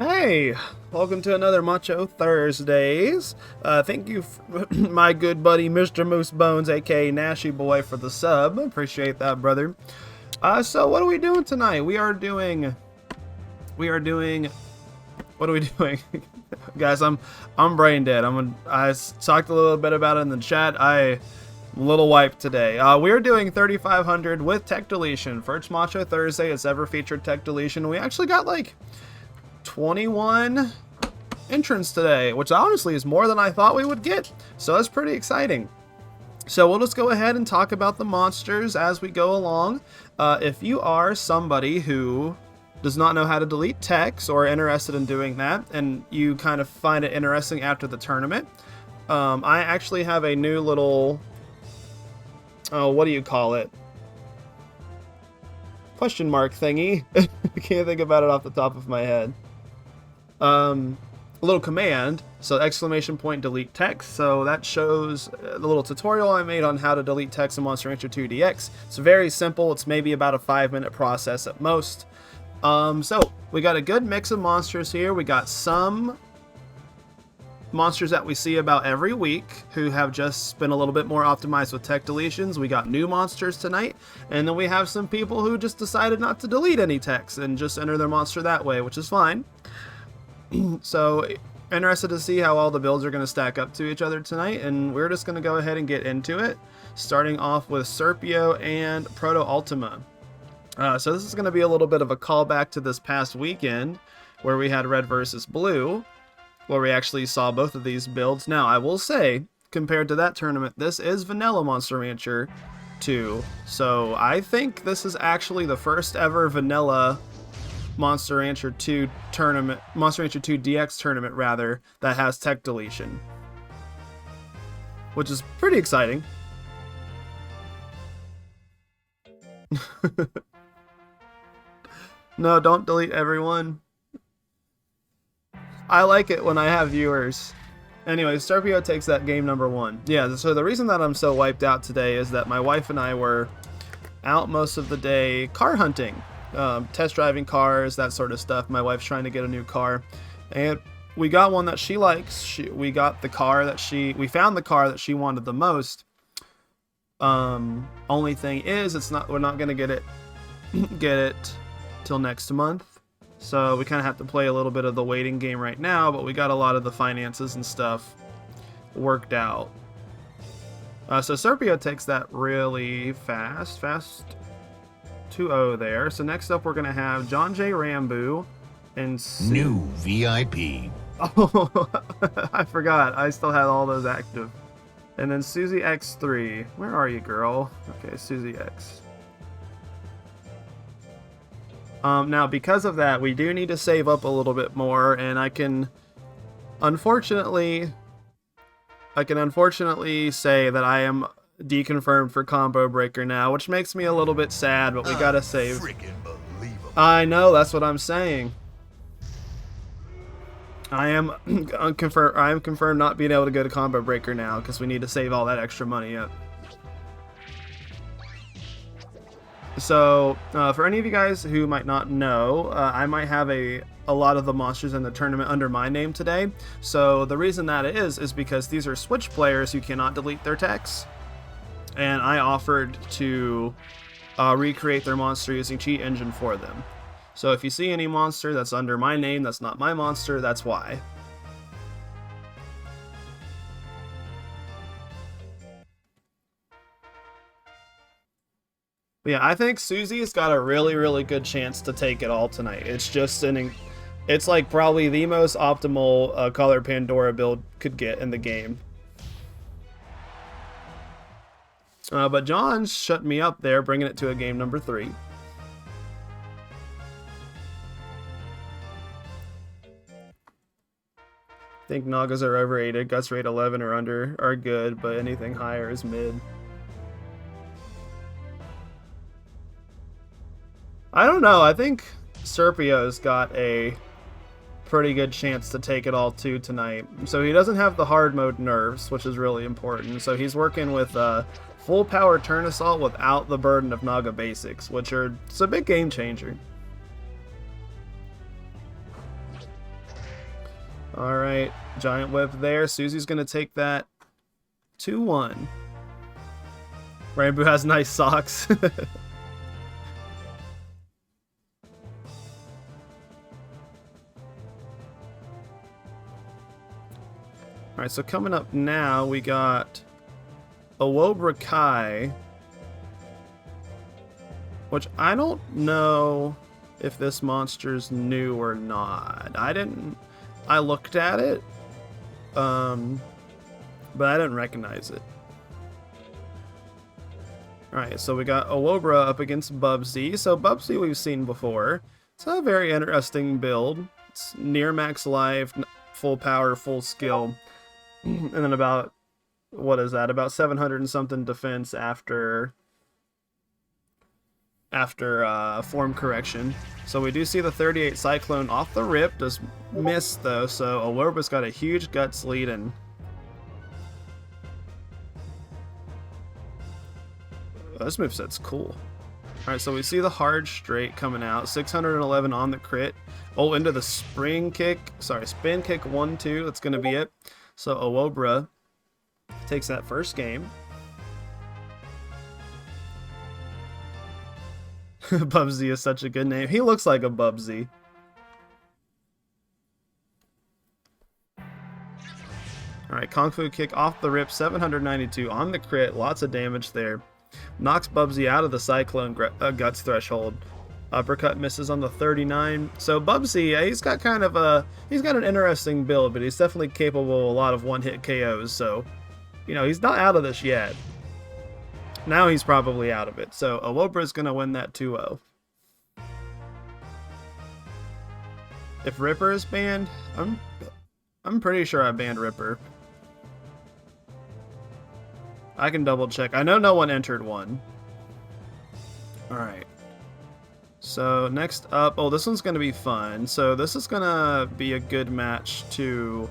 Hey, welcome to another Macho Thursdays. Thank you, my good buddy Mr. Moose Bones, aka Nashy Boy, for the sub. Appreciate that, brother. So what are we doing tonight? What are we doing? Guys, I'm brain dead. I talked a little bit about it in the chat. I'm a little wiped today. We're doing 3500 with tech deletion. First Macho Thursday it's ever featured tech deletion. We actually got like 21 entrants today, which honestly is more than I thought we would get. So that's pretty exciting. So we'll just go ahead and talk about the monsters as we go along. If you are somebody who does not know how to delete text or interested in doing that, and you kind of find it interesting after the tournament, I actually have a new little, what do you call it? Question mark thingy. I can't think about it off the top of my head. A little command, so exclamation point delete text. So that shows the little tutorial I made on how to delete text in Monster Rancher 2 DX. It's very simple. It's maybe about a 5-minute process at most. So we got a good mix of monsters here. We got some monsters that we see about every week who have just been a little bit more optimized with tech deletions. We got new monsters tonight, and then we have some people who just decided not to delete any text and just enter their monster that way, which is fine. So interested to see how all the builds are going to stack up to each other tonight, and we're just going to go ahead and get into it, starting off with Serpio and Proto Ultima. So this is going to be a little bit of a callback to this past weekend where we had Red versus Blue, where we actually saw both of these builds. Now, I will say, compared to that tournament, this is Vanilla Monster Rancher 2. So I think this is actually the first ever Vanilla Monster Rancher 2 tournament, Monster Rancher 2 DX tournament rather, that has tech deletion, which is pretty exciting. No, don't delete everyone. I like it when I have viewers. Anyway, Serpio takes that game number 1. Yeah, so the reason that I'm so wiped out today is that my wife and I were out most of the day car hunting. Test driving cars, that sort of stuff. My wife's trying to get a new car, and we got one that she likes. We found the car that she wanted the most. Only thing is, we're not gonna get it till next month. So we kind of have to play a little bit of the waiting game right now, but we got a lot of the finances and stuff worked out. So Serpio takes that really fast 2-0 there. So next up we're going to have John J. Rambo and New VIP. Oh, I forgot. I still had all those active. And then Susie X3. Where are you, girl? Okay, Susie X. Now, because of that, we do need to save up a little bit more, and I can unfortunately say that I am deconfirmed for Combo Breaker now, which makes me a little bit sad, but we gotta save. Freaking believable. I know, that's what I'm saying. I am confirmed not being able to go to Combo Breaker now, because we need to save all that extra money up. So, for any of you guys who might not know, I might have a lot of the monsters in the tournament under my name today. So the reason that is because these are Switch players who cannot delete their texts. And I offered to recreate their monster using Cheat Engine for them. So if you see any monster that's under my name, that's not my monster, that's why. But yeah, I think Susie's got a really, really good chance to take it all tonight. It's just it's like probably the most optimal Color Pandora build could get in the game. But John's shut me up there, bringing it to a game number 3. I think Nagas are overrated. Guts rate 11 or under are good, but anything higher is mid. I don't know. I think Serpio's got a pretty good chance to take it all too tonight. So he doesn't have the hard mode nerfs, which is really important. So he's working with full power turn assault without the burden of Naga basics, which it's a big game changer. Alright, Giant Whip there. Susie's going to take that 2-1. Rainbow has nice socks. Alright, so coming up now, we got Awobra Kai, which I don't know if this monster's new or not. I looked at it, but I didn't recognize it. Alright, so we got Awobra up against Bubsy. So Bubsy we've seen before. It's a very interesting build. It's near max life, full power, full skill. And then about, what is that? About 700 and something defense after form correction. So we do see the 38 Cyclone off the rip. Does miss though, so Awobra's got a huge guts lead and this moveset's cool. Alright, so we see the hard straight coming out. 611 on the crit. Oh, into the spin kick 1-2. That's gonna be it. So Awobra takes that first game. Bubsy is such a good name. He looks like a Bubsy. Alright, Kung Fu kick off the rip, 792 on the crit. Lots of damage there. Knocks Bubsy out of the Cyclone Guts threshold. Uppercut misses on the 39. So Bubsy, he's got an interesting build, but he's definitely capable of a lot of one-hit KOs. So, you know, he's not out of this yet. Now he's probably out of it. So Awobra's going to win that 2-0. If Ripper is banned, I'm pretty sure I banned Ripper. I can double check. I know no one entered one. Alright. So next up, oh, this one's going to be fun. So this is going to be a good match to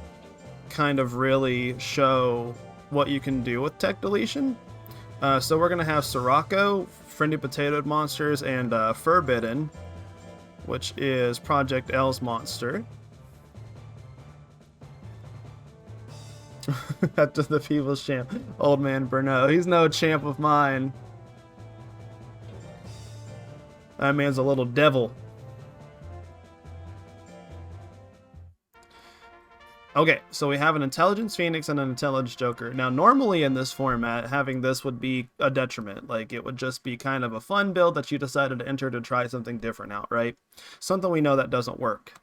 kind of really show what you can do with tech deletion. So we're going to have Sirocco, Friendly Potato Monsters, and Forbidden, which is Project L's monster. After the people's champ, Old Man Bruno. He's no champ of mine. That man's a little devil. Okay, so we have an Intelligence Phoenix and an Intelligence Joker. Now, normally in this format, having this would be a detriment. Like, it would just be kind of a fun build that you decided to enter to try something different out, right? Something we know that doesn't work.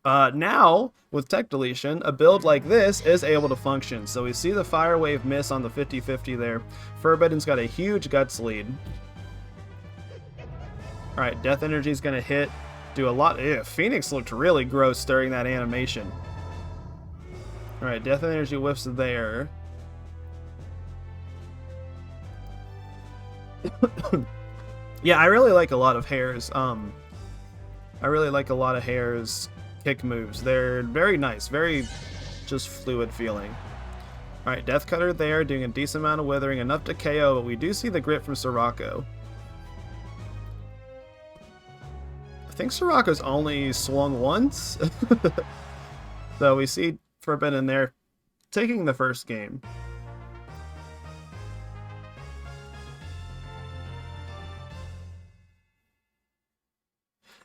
Now, with tech deletion, a build like this is able to function. So we see the Fire Wave miss on the 50-50 there. Forbidden's got a huge guts lead. Alright, Death Energy's gonna hit, do a lot. Ew, Phoenix looked really gross during that animation. Alright, Death Energy whiffs there. Yeah, I really like a lot of Hair's, kick moves. They're very nice, very just fluid feeling. Alright, Death Cutter there, doing a decent amount of withering, enough to KO, but we do see the grit from Sirocco. I think Sirocco's only swung once. So we see Forbidden there taking the first game.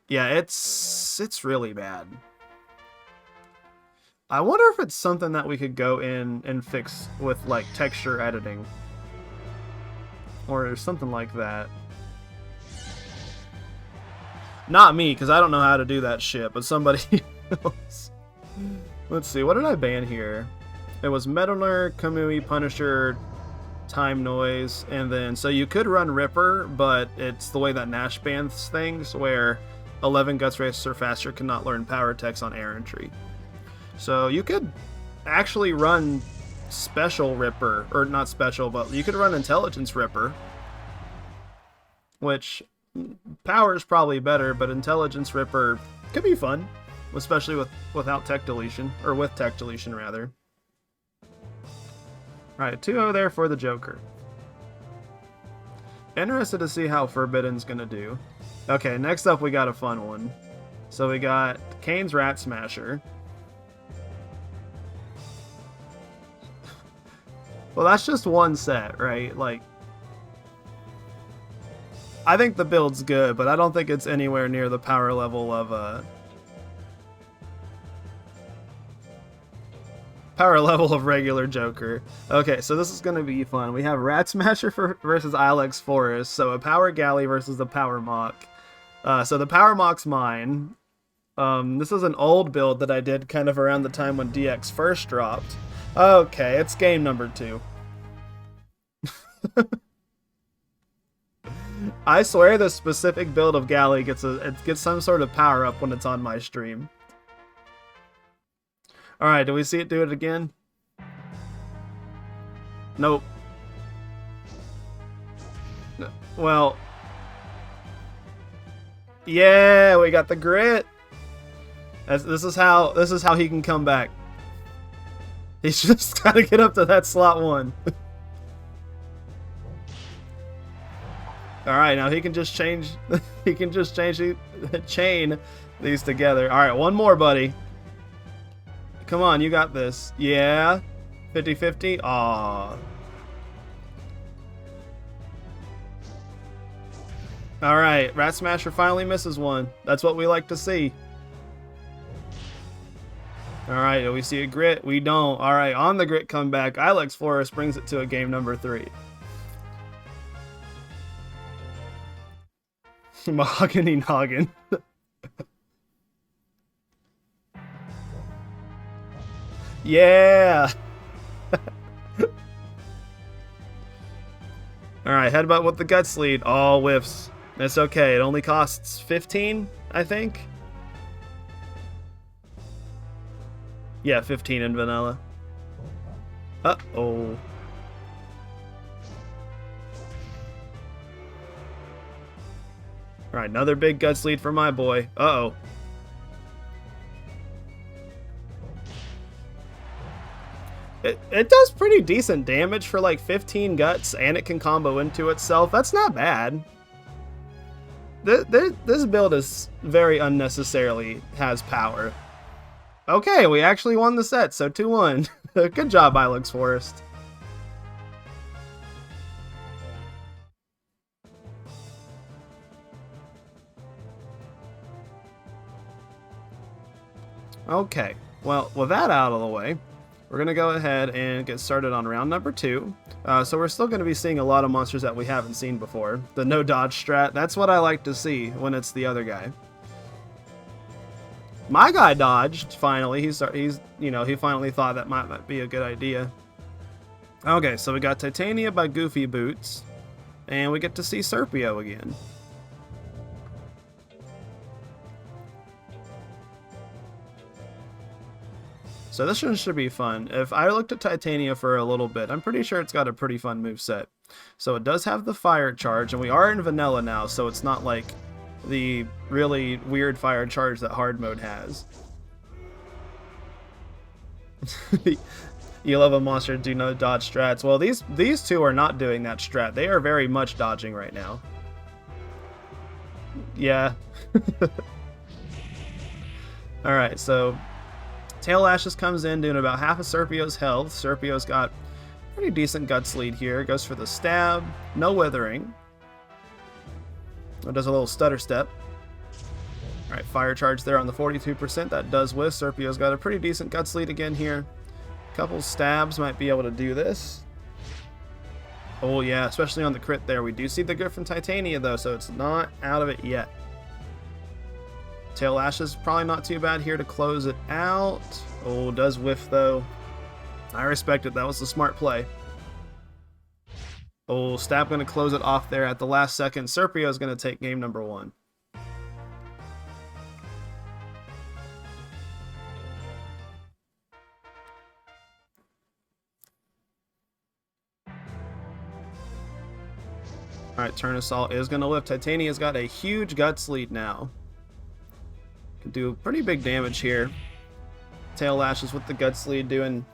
Yeah, it's really bad. I wonder if it's something that we could go in and fix with like texture editing or something like that. Not me, because I don't know how to do that shit, but somebody else. Let's see, what did I ban here? It was Metalner, Kamui, Punisher, Time Noise, and then, so you could run Ripper, but it's the way that Nash bans things, where 11 Guts Race or faster cannot learn power techs on Errantry. So you could actually run Special Ripper, or not Special, but you could run Intelligence Ripper, which power is probably better, but Intelligence Ripper could be fun, especially without tech deletion, or with tech deletion rather. Alright, 2-0 there for the Joker. Interested to see how Forbidden's gonna do. Okay, next up we got a fun one. So we got Kane's Rat Smasher. Well, that's just one set, right? Like, I think the build's good, but I don't think it's anywhere near the power level of regular Joker. Okay, so this is gonna be fun. We have Rat Smasher versus Ilex Forest, so a Power Galley versus the Power Mock. So the Power Mock's mine. This is an old build that I did kind of around the time when DX first dropped. Okay, it's game number 2. I swear this specific build of Galley gets some sort of power up when it's on my stream. Alright, do we see it do it again? Nope. Well. Yeah, we got the grit. This is how he can come back. He's just gotta get up to that slot 1. Alright, now he can just change chain these together. Alright, one more, buddy. Come on, you got this. Yeah. 50-50. Aw. Alright, Rat Smasher finally misses one. That's what we like to see. Alright, do we see a grit? We don't. Alright, on the grit comeback, Ilex Forest brings it to a game number 3. Mahogany Noggin. Yeah! Alright, headbutt with the Guts lead. All whiffs. It's okay, it only costs 15, I think? Yeah, 15 in vanilla. Uh-oh. Alright, another big Guts lead for my boy. Uh-oh. It does pretty decent damage for like 15 Guts, and it can combo into itself. That's not bad. This build is very unnecessarily has power. Okay, we actually won the set, so 2-1. Good job, Ilex Forest. Okay, well, with that out of the way, we're going to go ahead and get started on round number 2. So we're still going to be seeing a lot of monsters that we haven't seen before. The no dodge strat, that's what I like to see when it's the other guy. My guy dodged, finally. He finally thought that might be a good idea. Okay, so we got Titania by Goofy Boots, and we get to see Serpio again. So this one should be fun. If I looked at Titania for a little bit, I'm pretty sure it's got a pretty fun moveset. So it does have the fire charge, and we are in vanilla now, so it's not like the really weird fire charge that hard mode has. You love a monster to do no dodge strats. Well, these two are not doing that strat. They are very much dodging right now. Yeah. Alright, so Tail Lashes comes in doing about half of Serpio's health. Serpio's got pretty decent Guts lead here. Goes for the stab. No withering. It does a little stutter step. Alright, fire charge there on the 42%. That does whiff. Serpio's got a pretty decent Guts lead again here. Couple stabs might be able to do this. Oh yeah, especially on the crit there. We do see the grit from Titania though, so it's not out of it yet. Tail Lashes probably not too bad here to close it out. Oh, does whiff though. I respect it. That was a smart play. Oh, stab going to close it off there at the last second. Serpio is going to take game number 1. Alright, Turn Assault is going to lift. Titania's got a huge Guts lead now. Can do pretty big damage here. Tail Lashes with the Guts lead doing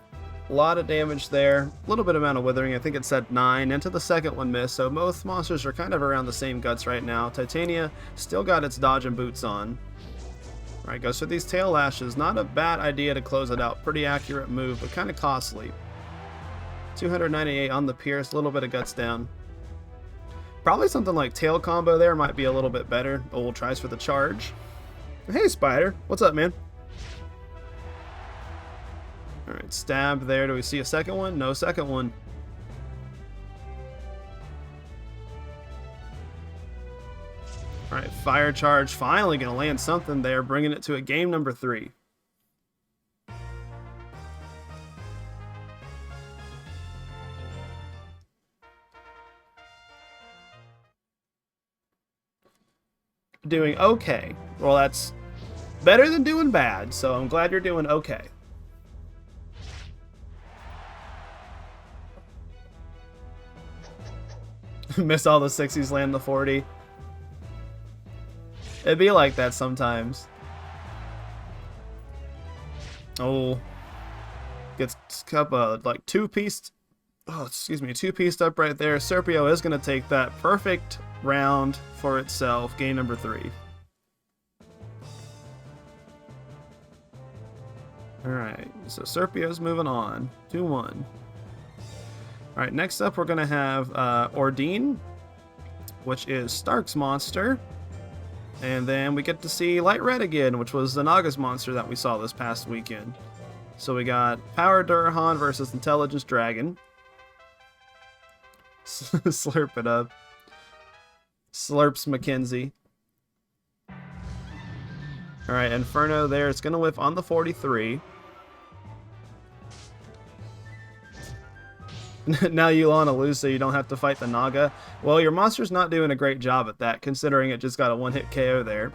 a lot of damage there. A little bit amount of withering. I think it said 9. Into the second one missed, so both monsters are kind of around the same Guts right now. Titania still got its dodge and boots on. Alright, goes for these Tail Lashes. Not a bad idea to close it out. Pretty accurate move, but kind of costly. 298 on the pierce, a little bit of guts down. Probably something like tail combo there might be a little bit better. Oh, tries for the charge. Hey, Spider. What's up, man? Alright, stab there. Do we see a second one? No second one. Alright, fire charge. Finally going to land something there, bringing it to a game number 3. Doing okay. Well, that's better than doing bad, so I'm glad you're doing okay. Miss all the 60s, land the 40. It'd be like that sometimes. Oh. Gets like two-pieced. Oh, excuse me, two-pieced up right there. Serpio is going to take that perfect round for itself. Game number 3. Alright, so Serpio's moving on. 2-1. Alright, next up we're going to have Undine, which is Stark's monster. And then we get to see Light Red again, which was the Nagas monster that we saw this past weekend. So we got Power Durhan versus Intelligence Dragon. Slurp it up. Slurps Mackenzie. Alright, Inferno there. It's going to whiff on the 43. Now you want to lose so you don't have to fight the Naga. Well, your monster's not doing a great job at that, considering it just got a one-hit KO there.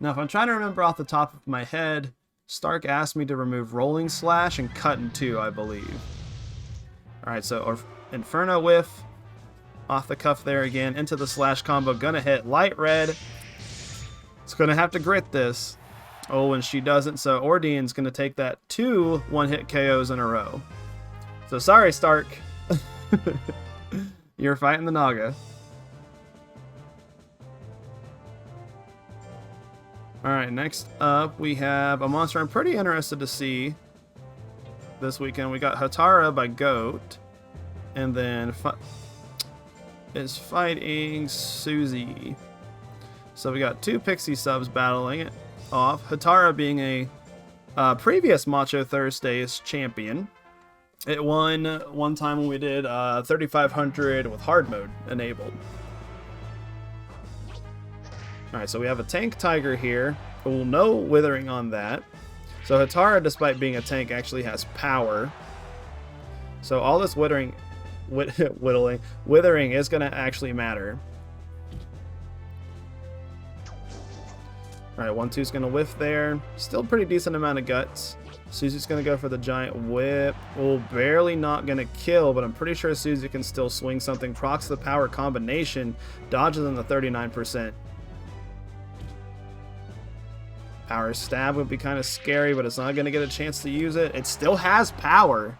Now, if I'm trying to remember off the top of my head, Stark asked me to remove Rolling Slash and Cut in 2, I believe. Alright, so Inferno whiff. Off the cuff there again. Into the slash combo. Gonna hit Light Red. It's gonna have to grit this. Oh, and she doesn't, so Undine's gonna take that 2 one-hit KOs in a row. So sorry, Stark. You're fighting the Naga. Alright, next up we have a monster I'm pretty interested to see this weekend. We got Hatara by Goat. And then is fighting Susie. So we got 2 Pixie subs battling it off. Hatara being a previous Macho Thursdays champion. It won one time when we did 3500 with hard mode enabled. Alright, so we have a tank tiger here. Well, no withering on that. So Hatara, despite being a tank, actually has power. So all this withering is going to actually matter. Alright, 1-2's going to whiff there. Still pretty decent amount of guts. Susie's going to go for the giant whip. Oh, barely not going to kill, but I'm pretty sure Susie can still swing something. Procs the power combination. Dodges in the 39%. Power stab would be kind of scary, but it's not going to get a chance to use it. It still has power.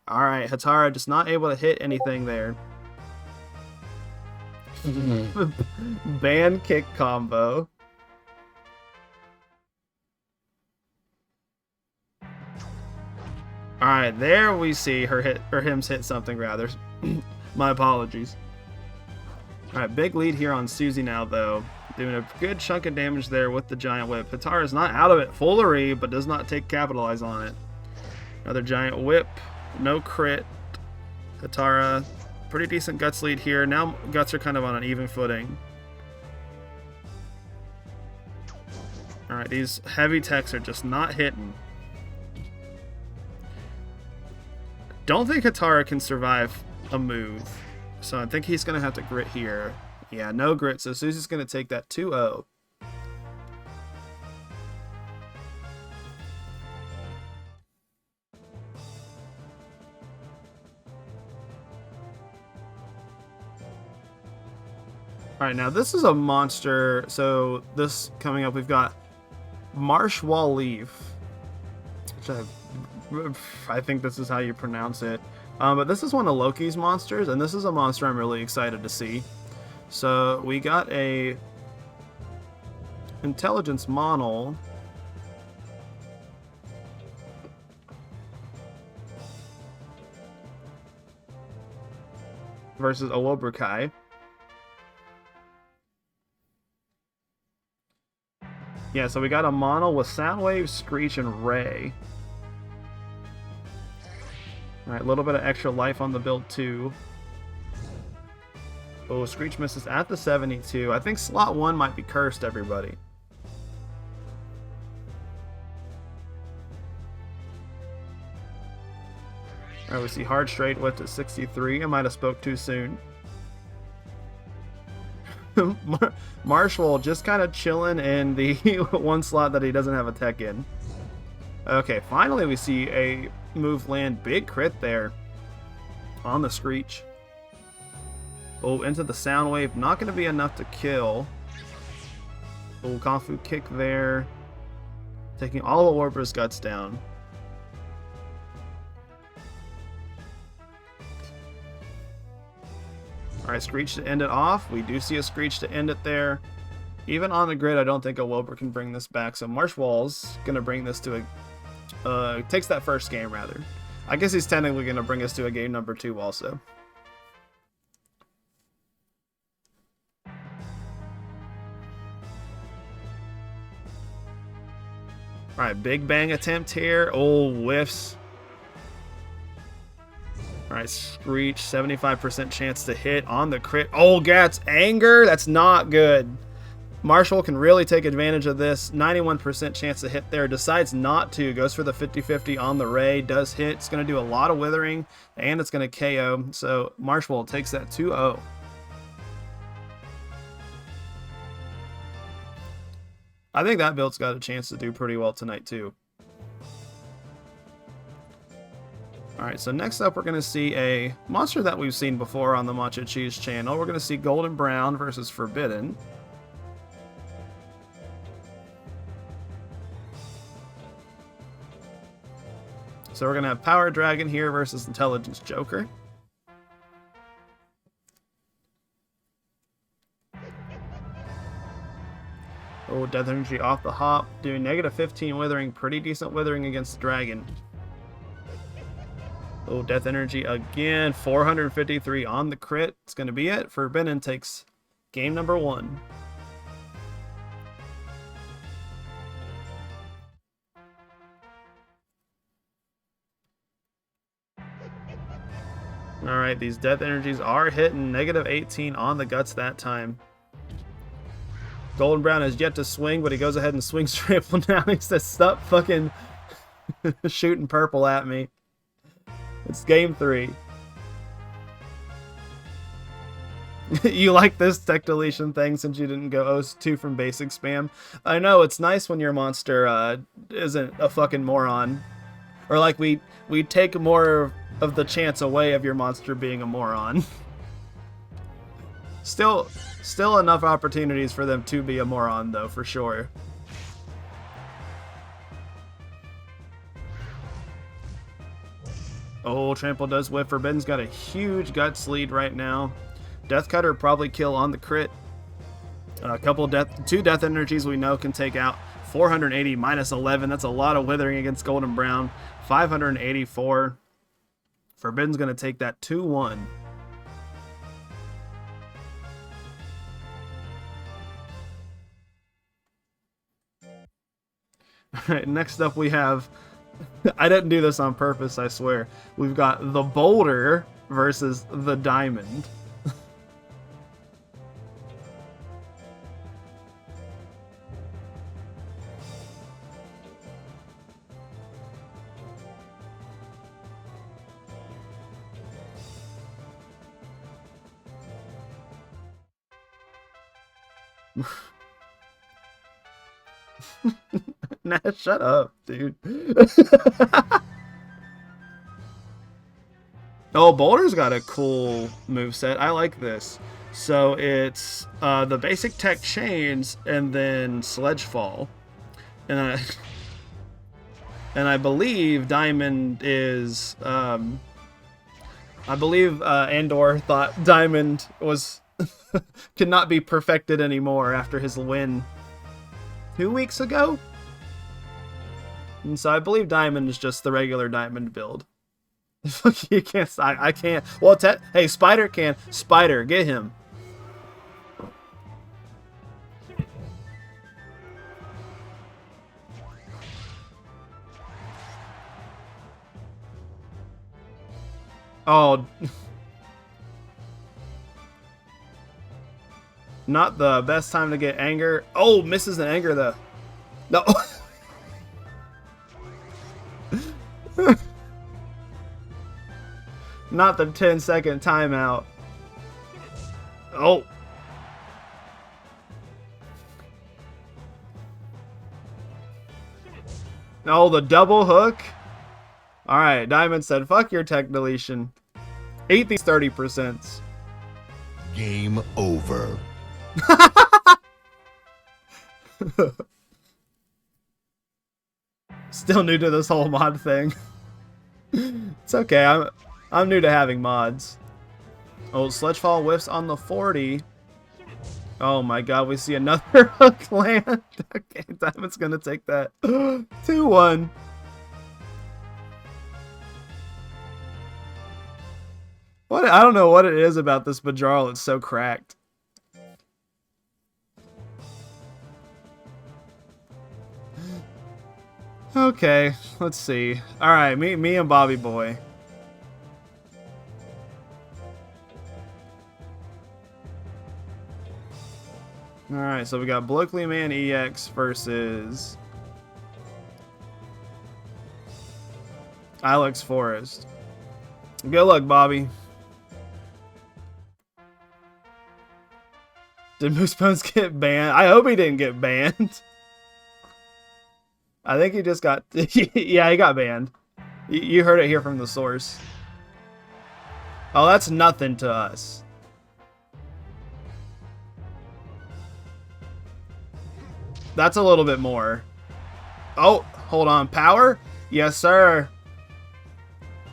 Alright, Hatara just not able to hit anything there. Ban kick combo. Alright, there we see him's hit something rather. My apologies. Alright, big lead here on Susie now though. Doing a good chunk of damage there with the giant whip. Hatara's not out of it fully, but does not capitalize on it. Another giant whip. No crit. Hatara, pretty decent guts lead here. Now guts are kind of on an even footing. Alright, these heavy techs are just not hitting. Don't think Hatara can survive a move. So I think he's going to have to grit here. Yeah, no grit, so Susie's going to take that 2-0. Alright, now this is a monster. So this coming up, we've got Marsh Wall Leaf. Which I think this is how you pronounce it. But this is one of Loki's monsters, and this is a monster I'm really excited to see. So we got a intelligence model. versus Owobrukai. Yeah, so we got a mono with Soundwave, Screech, and Ray. Alright, a little bit of extra life on the build too. Oh, Screech misses at the 72. I think slot 1 might be cursed, everybody. Alright, we see Hard Straight Whipped at 63. I might have spoke too soon. Marshall just kind of chilling in the one slot that he doesn't have a tech in. Okay, finally we see a move land. Big crit there on the Screech. Oh, into the Soundwave. Not going to be enough to kill. Oh, Kung Fu kick there. Taking all of Warbra's guts down. Alright, Screech to end it off. We do see a Screech to end it there. Even on the grid, I don't think a Wilbur can bring this back. So Marshwall's going to bring this to a... takes that first game, rather. I guess he's technically going to bring us to a game number 2 also. Alright, Big Bang attempt here. Oh, whiffs. Alright, Screech, 75% chance to hit on the crit. Oh, Gat's Anger? That's not good. Marshall can really take advantage of this. 91% chance to hit there. Decides not to. Goes for the 50-50 on the Ray. Does hit. It's going to do a lot of withering, and it's going to KO. So Marshall takes that 2-0. I think that build's got a chance to do pretty well tonight, too. Alright, so next up we're going to see a monster that we've seen before on the Macho Cheese channel. We're going to see Golden Brown versus Forbidden. So we're going to have Power Dragon here versus Intelligence Joker. Oh, Death Energy off the hop. Doing negative 15 withering. Pretty decent withering against the Dragon. Oh, Death Energy again. 453 on the crit. It's going to be it. Forbidden takes game number 1. Alright, these Death Energies are hitting. Negative 18 on the guts that time. Golden Brown has yet to swing, but he goes ahead and swings triple now. He says, stop fucking shooting purple at me. It's game 3. You like this tech deletion thing since you didn't go 0-2 from basic spam? I know, it's nice when your monster isn't a fucking moron. Or like we take more of the chance away of your monster being a moron. Still enough opportunities for them to be a moron, though, for sure. Oh, Trample does whiff. Forbidden's got a huge guts lead right now. Death Cutter probably kill on the crit. Two death energies we know can take out. 480 minus 11. That's a lot of withering against Golden Brown. 584. Forbidden's going to take that 2-1. Alright, next up we have... I didn't do this on purpose, I swear. We've got the Boulder versus the Diamond. Nah, shut up, dude. Oh, Boulder's got a cool moveset. I like this. So it's the basic tech chains and then sledge fall. And I believe Diamond is I believe Andor thought Diamond was could not be perfected anymore after his win 2 weeks ago. And so I believe Diamond is just the regular Diamond build. You can't. I can't. Well, hey, Spider can. Spider, get him. Oh. Not the best time to get anger. Oh, misses an anger though. No. Not the 10-second timeout. Oh. Oh, the double hook. All right, Diamond said, "Fuck your tech deletion. Eat these 30%." Game over. Still new to this whole mod thing. It's okay. I'm new to having mods. Oh, Sledgefall whiffs on the 40. Oh my god, we see another hook land. Okay, Diamond's gonna take that. 2-1. What? I don't know what it is about this Bajral. It's so cracked. Okay, let's see. All right, me and Bobby Boy. All right, so we got Blokely Man EX versus Alex Forrest. Good luck, Bobby. Did Moose Bones get banned? I hope he didn't get banned. I think he just got... Yeah, he got banned. You heard it here from the source. Oh, that's nothing to us. That's a little bit more. Oh, hold on. Power? Yes, sir.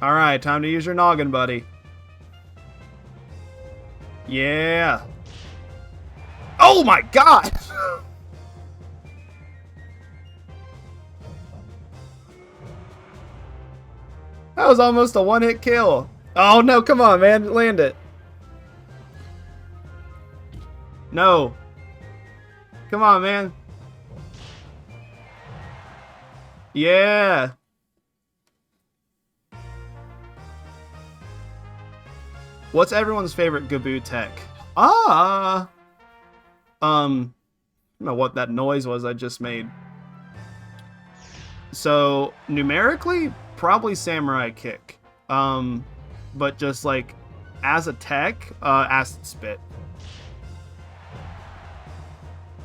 Alright, time to use your noggin, buddy. Yeah. Oh my god! That was almost a one-hit kill. Oh no, come on, man. Land it. No. Come on, man. Yeah. What's everyone's favorite Gaboo tech? I don't know what that noise was I just made. So, numerically, probably Samurai Kick. But just like, as a tech, Acid Spit.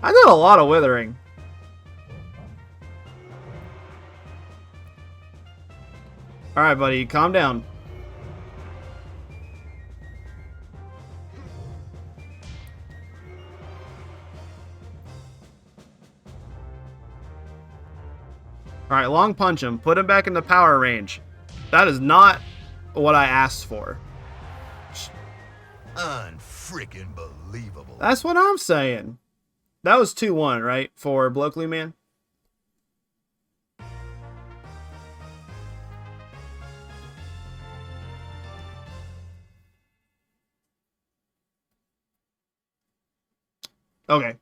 I did a lot of Withering. Alright, buddy, calm down. Alright, long punch him. Put him back in the power range. That is not what I asked for. Unfreaking believable. That's what I'm saying. That was 2-1, right? For Blokely Man? Okay.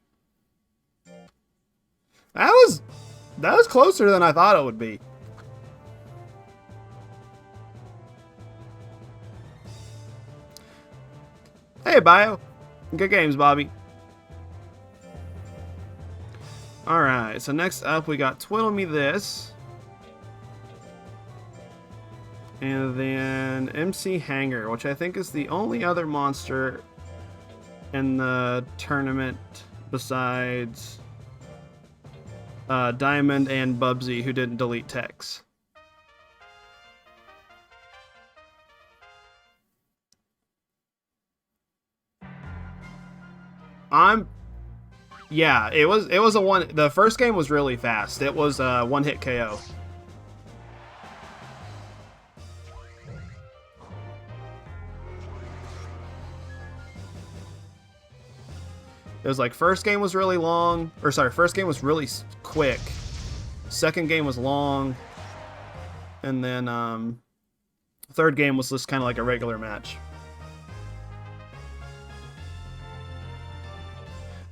That was closer than I thought it would be. Hey, Bio. Good games, Bobby. Alright, so next up we got Twiddle Me This. And then MC Hanger, which I think is the only other monster in the tournament besides Diamond and Bubsy, who didn't delete techs. Yeah, it was a one. The first game was really fast. It was a one-hit KO. It was like first game was really long, or sorry, first game was really quick. Second game was long, and then Third game was just kind of like a regular match.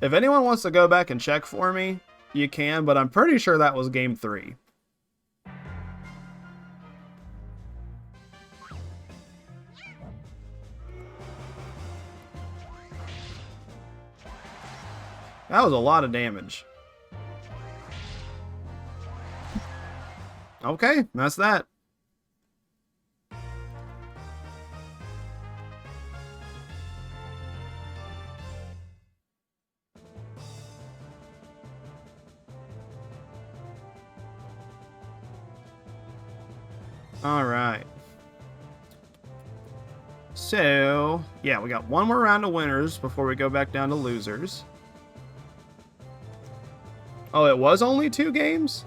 If anyone wants to go back and check for me, you can, but I'm pretty sure that was game 3. That was a lot of damage. Okay, that's that. Alright. So, yeah, we got one more round of winners before we go back down to losers. Oh, it was only 2 games?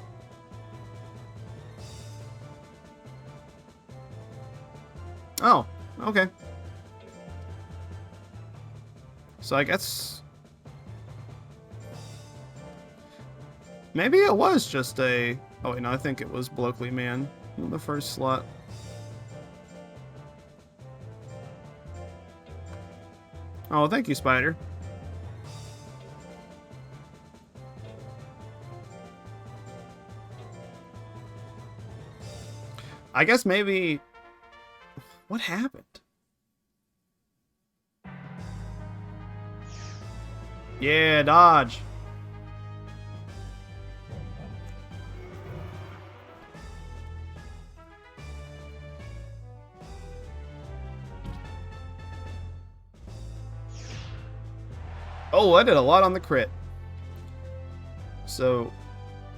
Oh, okay. So I guess... maybe it was just a... oh, wait, no, I think it was Blokely Man in the first slot. Oh, thank you, Spider. I guess maybe... what happened? Yeah, dodge. Oh, I did a lot on the crit. So,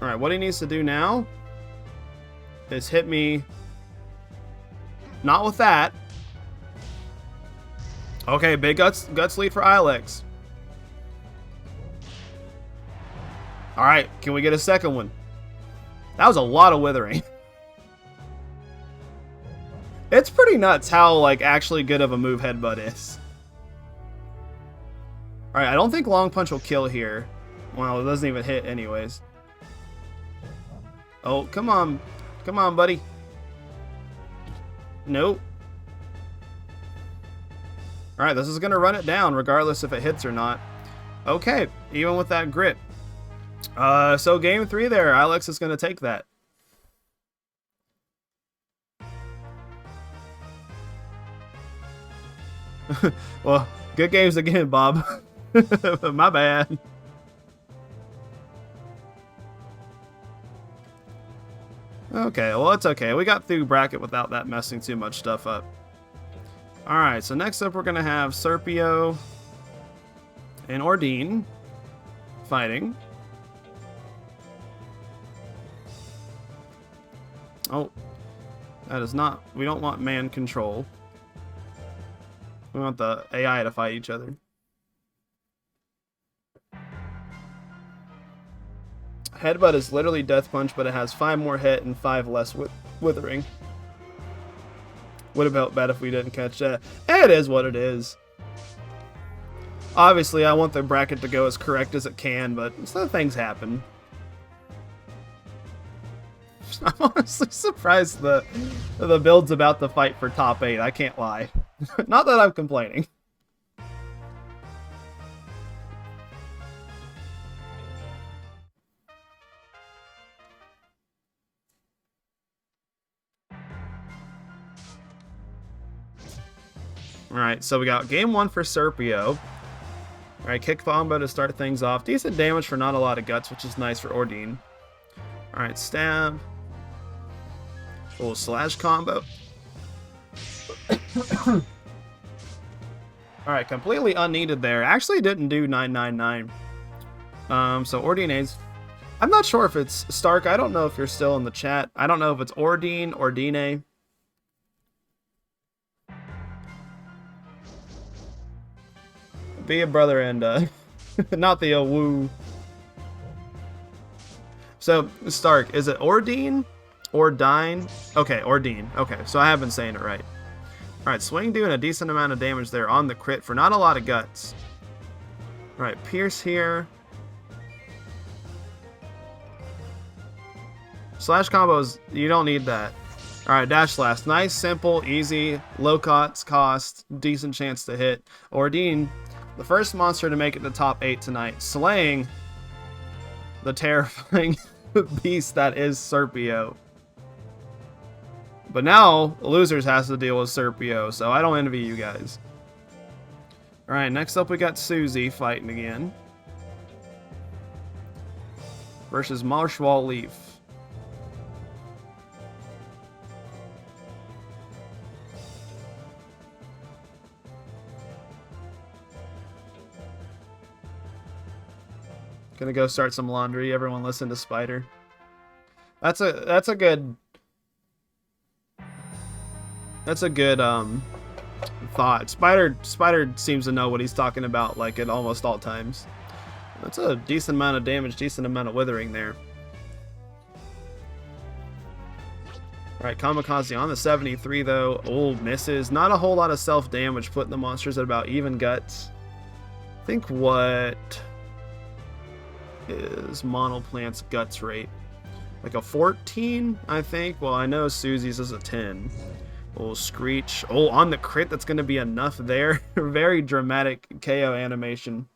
alright, what he needs to do now is hit me. Not with that. Okay, big guts lead for Ilex. Alright, can we get a second one? That was a lot of withering. It's pretty nuts how, like, actually good of a move Headbutt is. Alright, I don't think Long Punch will kill here. Well, it doesn't even hit anyways. Oh, come on. Come on, buddy. Nope. Alright, this is going to run it down regardless if it hits or not. Okay, even with that grit. So game 3 there, Alex is going to take that. Well, good games again, Bob. My bad. Okay, well, it's okay. We got through bracket without that messing too much stuff up. Alright, so next up we're going to have Serpio and Undine fighting. Oh, that is not... we don't want man control. We want the AI to fight each other. Headbutt is literally Death Punch, but it has 5 more hit and 5 less withering. Would have felt bad if we didn't catch that. It is what it is. Obviously, I want the bracket to go as correct as it can, but some things happen. I'm honestly surprised the build's about to fight for top 8. I can't lie. Not that I'm complaining. Alright, so we got game 1 for Serpio. Alright, kick combo to start things off. Decent damage for not a lot of guts, which is nice for Undine. Alright, stab. Little slash combo. Alright, completely unneeded there. Actually didn't do 999. So Ordine's... I'm not sure if it's Stark. I don't know if you're still in the chat. I don't know if it's Undine or Dine. Be a brother and not the woo. So Stark, is it Undine or Dine? Okay, Undine. Okay, so I have been saying it right. Alright, swing doing a decent amount of damage there on the crit for not a lot of guts. Alright, pierce here. Slash combos, you don't need that. Alright, Dash Blast. Nice, simple, easy, low cost, decent chance to hit. Undine, the first monster to make it to top 8 tonight, slaying the terrifying beast that is Serpio. But now, Losers has to deal with Serpio, so I don't envy you guys. Alright, next up we got Susie fighting again. Versus Marshwall Leaf. Gonna go start some laundry. Everyone listen to Spider. That's a good thought. Spider seems to know what he's talking about, like, at almost all times. That's a decent amount of damage, decent amount of withering there. Alright, Kamikaze on the 73 though. Oh, misses. Not a whole lot of self-damage, putting the monsters at about even guts. I think what is Monoplant's guts rate? Like a 14, I think. Well, I know Susie's is a 10. Oh, Screech. Oh, on the crit, that's going to be enough there. Very dramatic KO animation.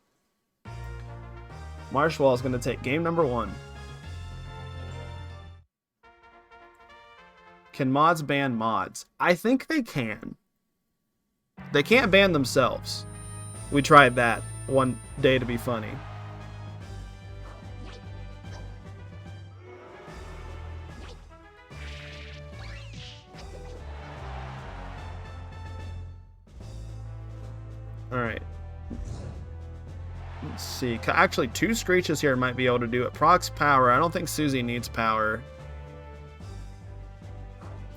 Marshwall is going to take game number 1. Can mods ban mods? I think they can. They can't ban themselves. We tried that one day to be funny. Alright. Let's see. Actually, 2 Screeches here might be able to do it. Procs power. I don't think Susie needs power.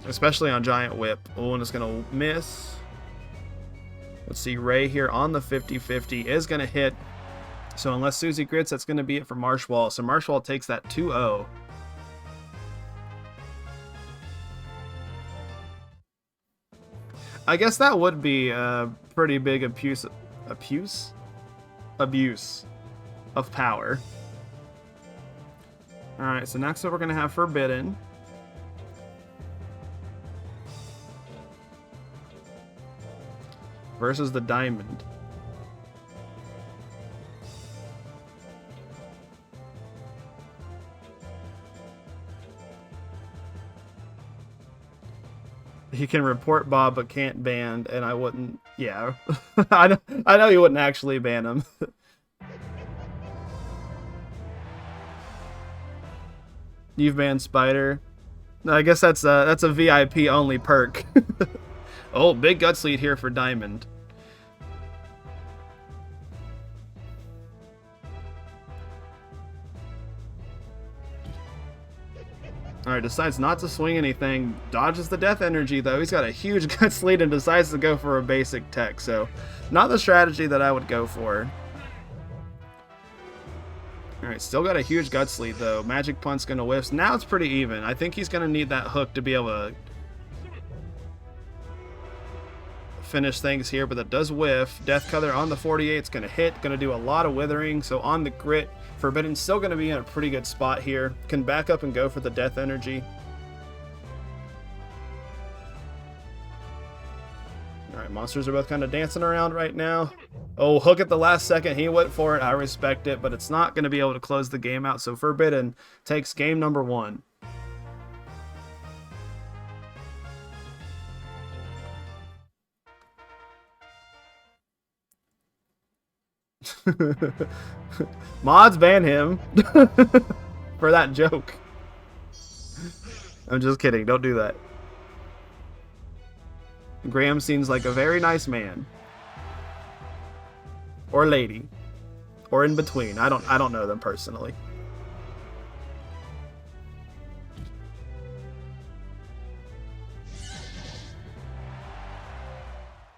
Especially on Giant Whip. Oh, and it's going to miss. Let's see. Ray here on the 50-50 is going to hit. So unless Susie grits, that's going to be it for Marshwall. So Marshwall takes that 2-0. I guess that would be a pretty big abuse of power. Alright, so next up we're going to have Forbidden. Versus the Diamond. He can report Bob but can't ban, and I wouldn't. Yeah, I know you wouldn't actually ban him. You've banned Spider. No, I guess that's a VIP only perk. Oh, big guts lead here for Diamond. Alright, decides not to swing anything. Dodges the death energy, though. He's got a huge guts lead and decides to go for a basic tech. So, not the strategy that I would go for. Alright, still got a huge guts lead, though. Magic Punt's going to whiff. Now it's pretty even. I think he's going to need that hook to be able to finish things here, but that does whiff. Death Color on the 48. It's going to hit. Going to do a lot of withering. So, on the crit, Forbidden's still going to be in a pretty good spot here. Can back up and go for the death energy. Alright, monsters are both kind of dancing around right now. Oh, hook at the last second. He went for it. I respect it, but it's not going to be able to close the game out. So Forbidden takes game number 1. Mods ban him for that joke. I'm just kidding. Don't do that. Graham seems like a very nice man. Or lady. Or in between. I don't know them personally.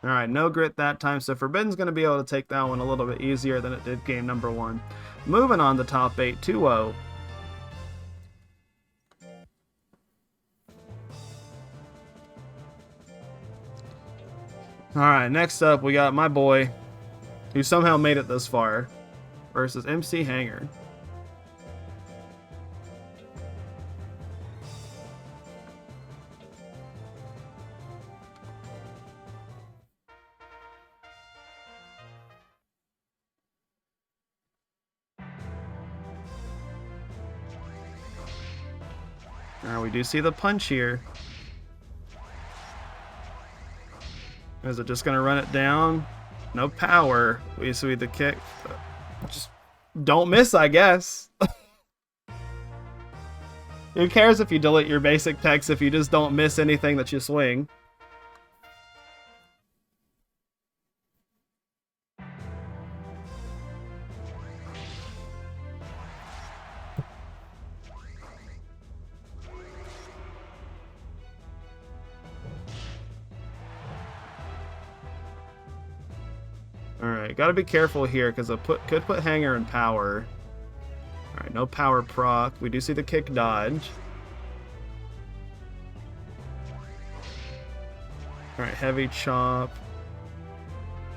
Alright, no grit that time, so Forbidden's going to be able to take that one a little bit easier than it did game number 1. Moving on to top 8, 2-0. Alright, next up we got my boy, who somehow made it this far, versus MC Hanger. Now we do see the punch here. Is it just gonna run it down? No power. We see the kick. Just don't miss, I guess. Who cares if you delete your basic text if you just don't miss anything that you swing? Alright, gotta be careful here because I could put hanger in power. Alright, no power proc. We do see the kick dodge. Alright, heavy chop.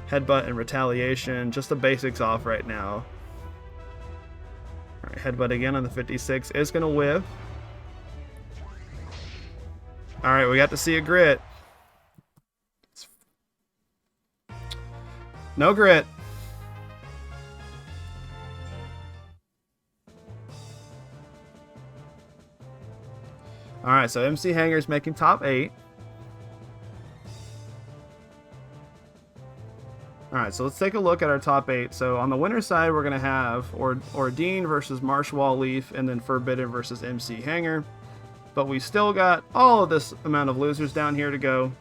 Headbutt and retaliation. Just the basics off right now. Alright, headbutt again on the 56. Is gonna whiff. Alright, we got to see a grit. No grit. Alright, so MC Hanger's making top 8. Alright, so let's take a look at our top 8. So on the winner's side, we're going to have Undine versus Marshwall Leaf, and then Forbidden versus MC Hanger. But we still got all of this amount of losers down here to go.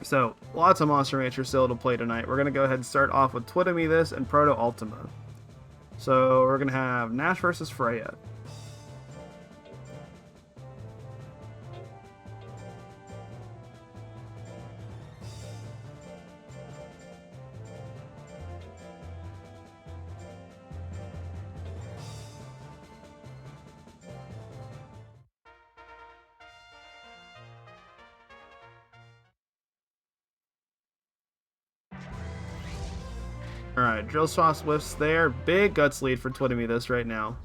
So, lots of Monster Rancher still to play tonight. We're going to go ahead and start off with Twitami this and Proto Ultima. So, we're going to have Nash versus Freya. Alright, Drill Sauce whiffs there. Big guts lead for Twitami this right now.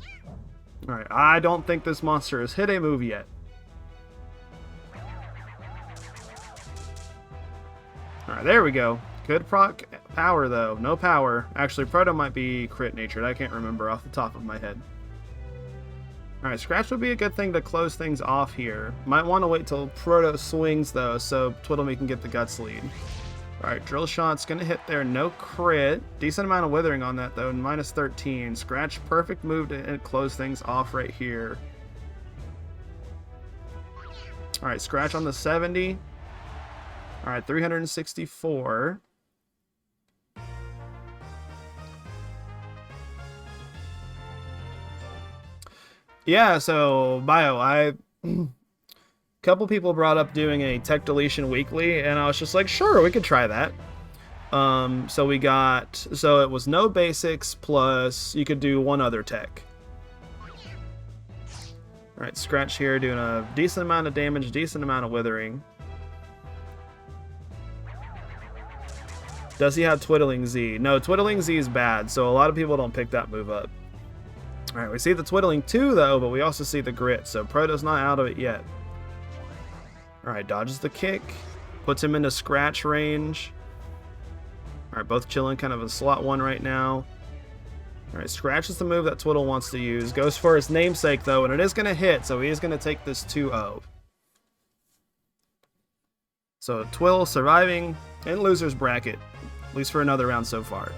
Alright, I don't think this monster has hit a move yet. Alright, there we go. Good proc power though. No power. Actually, Proto might be crit natured. I can't remember off the top of my head. Alright, Scratch would be a good thing to close things off here. Might want to wait till Proto swings though, so Twitami can get the guts lead. Alright, Drill Shot's gonna hit there, no crit. Decent amount of withering on that though, minus 13. Scratch, perfect move to close things off right here. Alright, Scratch on the 70. Alright, 364. Yeah, so, Bio, couple people brought up doing a tech deletion weekly, and I was just like, sure, we could try that. So it was no basics plus you could do one other tech. Alright, Scratch here doing a decent amount of damage, decent amount of withering. Does he have Twiddling Z? No, Twiddling Z is bad, so a lot of people don't pick that move up. Alright, we see the Twiddling 2 though, but we also see the Grit, so Proto's not out of it yet. Alright, dodges the kick. Puts him into Scratch range. Alright, both chilling kind of a slot 1 right now. Alright, Scratch is the move that Twiddle wants to use. Goes for his namesake though, and it is going to hit, so he is going to take this 2-0. So Twiddle surviving in loser's bracket, at least for another round so far.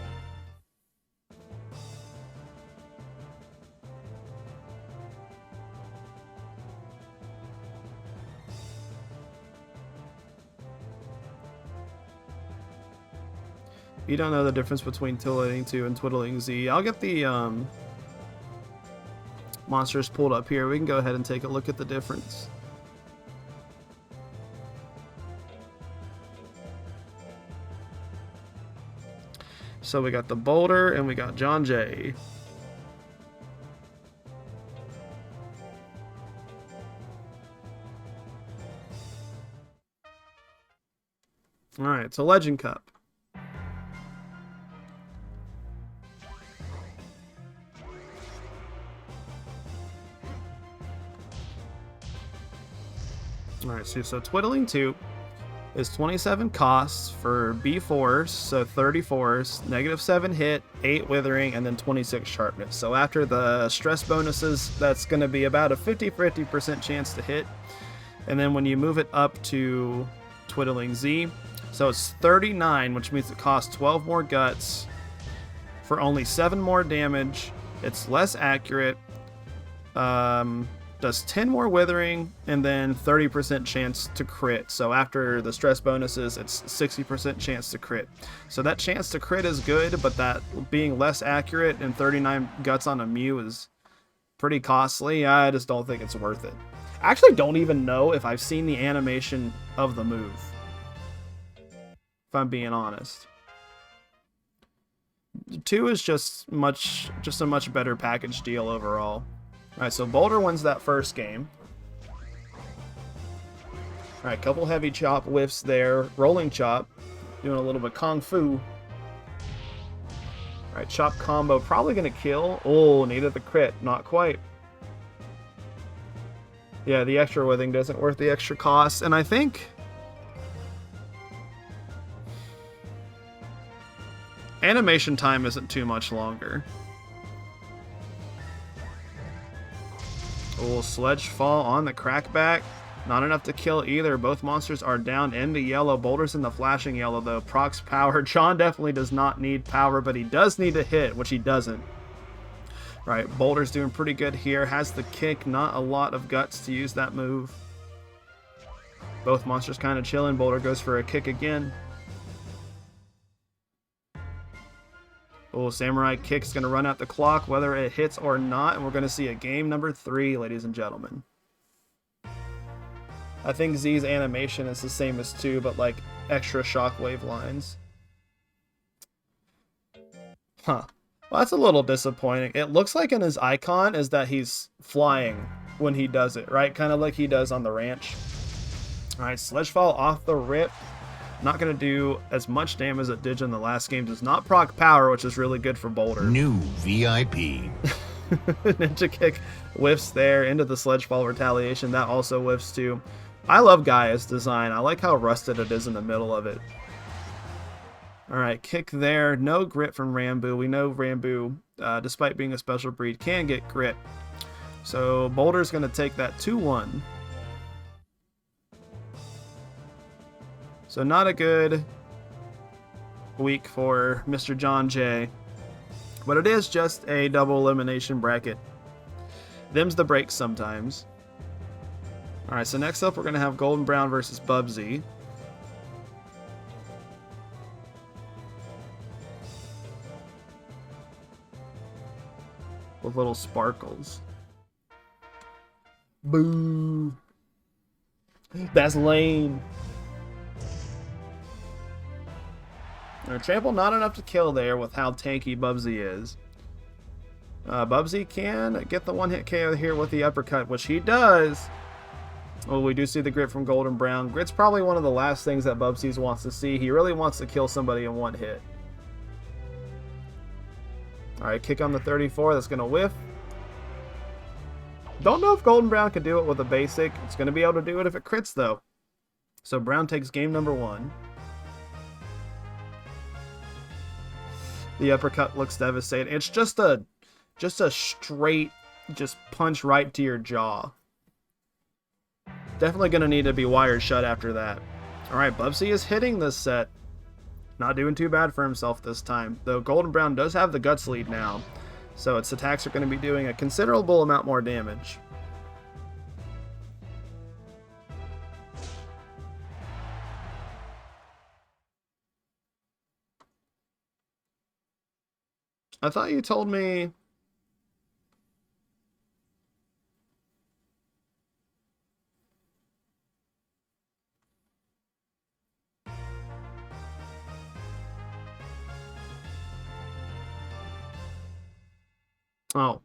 You don't know the difference between Twiddling 2 and Twiddling Z. I'll get the monsters pulled up here. We can go ahead and take a look at the difference. So we got the Boulder and we got John Jay. Alright, so Legend Cup. Alright, so Twiddling 2. is 27 costs for B4s, so 30 force, -7 hit, 8 withering, and then 26 sharpness. So after the stress bonuses, that's going to be about a 50% chance to hit. And then when you move it up to Twiddling Z, so it's 39, which means it costs 12 more guts for only 7 more damage. It's less accurate. Does 10 more withering, and then 30% chance to crit. So after the stress bonuses, it's 60% chance to crit. So that chance to crit is good, but that being less accurate and 39 guts on a Mew is pretty costly. I just don't think it's worth it. I actually don't even know if I've seen the animation of the move, if I'm being honest. 2 is just a much better package deal overall. Alright, so Boulder wins that first game. Alright, couple heavy chop whiffs there. Rolling chop. Doing a little bit kung fu. Alright, chop combo. Probably going to kill. Oh, needed the crit. Not quite. Yeah, the extra withing doesn't worth the extra cost. And I think animation time isn't too much longer. Oh, Sledge Fall on the crackback. Not enough to kill either. Both monsters are down in the yellow. Boulder's in the flashing yellow, though. Procs power. John definitely does not need power, but he does need a hit, which he doesn't. Right, Boulder's doing pretty good here. Has the kick. Not a lot of guts to use that move. Both monsters kind of chilling. Boulder goes for a kick again. Oh, Samurai Kick's going to run out the clock, whether it hits or not, and we're going to see a game number 3, ladies and gentlemen. I think Z's animation is the same as 2, but like extra shockwave lines. Huh. Well, that's a little disappointing. It looks like in his icon is that he's flying when he does it, right? Kind of like he does on the ranch. All right, Sledgefall off the rip. Not going to do as much damage as it did in the last game. Does not proc power, which is really good for Boulder. New VIP. Ninja Kick whiffs there into the Sledgefall retaliation. That also whiffs too. I love Gaia's design. I like how rusted it is in the middle of it. Alright, kick there. No grit from Rambo. We know Rambo, despite being a special breed, can get grit. So Boulder's going to take that 2-1. So not a good week for Mr. John Jay. But it is just a double elimination bracket. Them's the breaks sometimes. Alright, so next up we're going to have Golden Brown versus Bubsy. With little sparkles. Boo! That's lame. Trample not enough to kill there with how tanky Bubsy is. Bubsy can get the one-hit KO here with the uppercut, which he does. Well, we do see the grit from Golden Brown. Grit's probably one of the last things that Bubsy wants to see. He really wants to kill somebody in one hit. Alright, kick on the 34. That's going to whiff. Don't know if Golden Brown can do it with a basic. It's going to be able to do it if it crits, though. So Brown takes game number 1. The uppercut looks devastating. It's just a straight punch right to your jaw. Definitely going to need to be wired shut after that. Alright, Bubsy is hitting this set. Not doing too bad for himself this time. Though Golden Brown does have the guts lead now. So its attacks are going to be doing a considerable amount more damage. I thought you told me... Oh.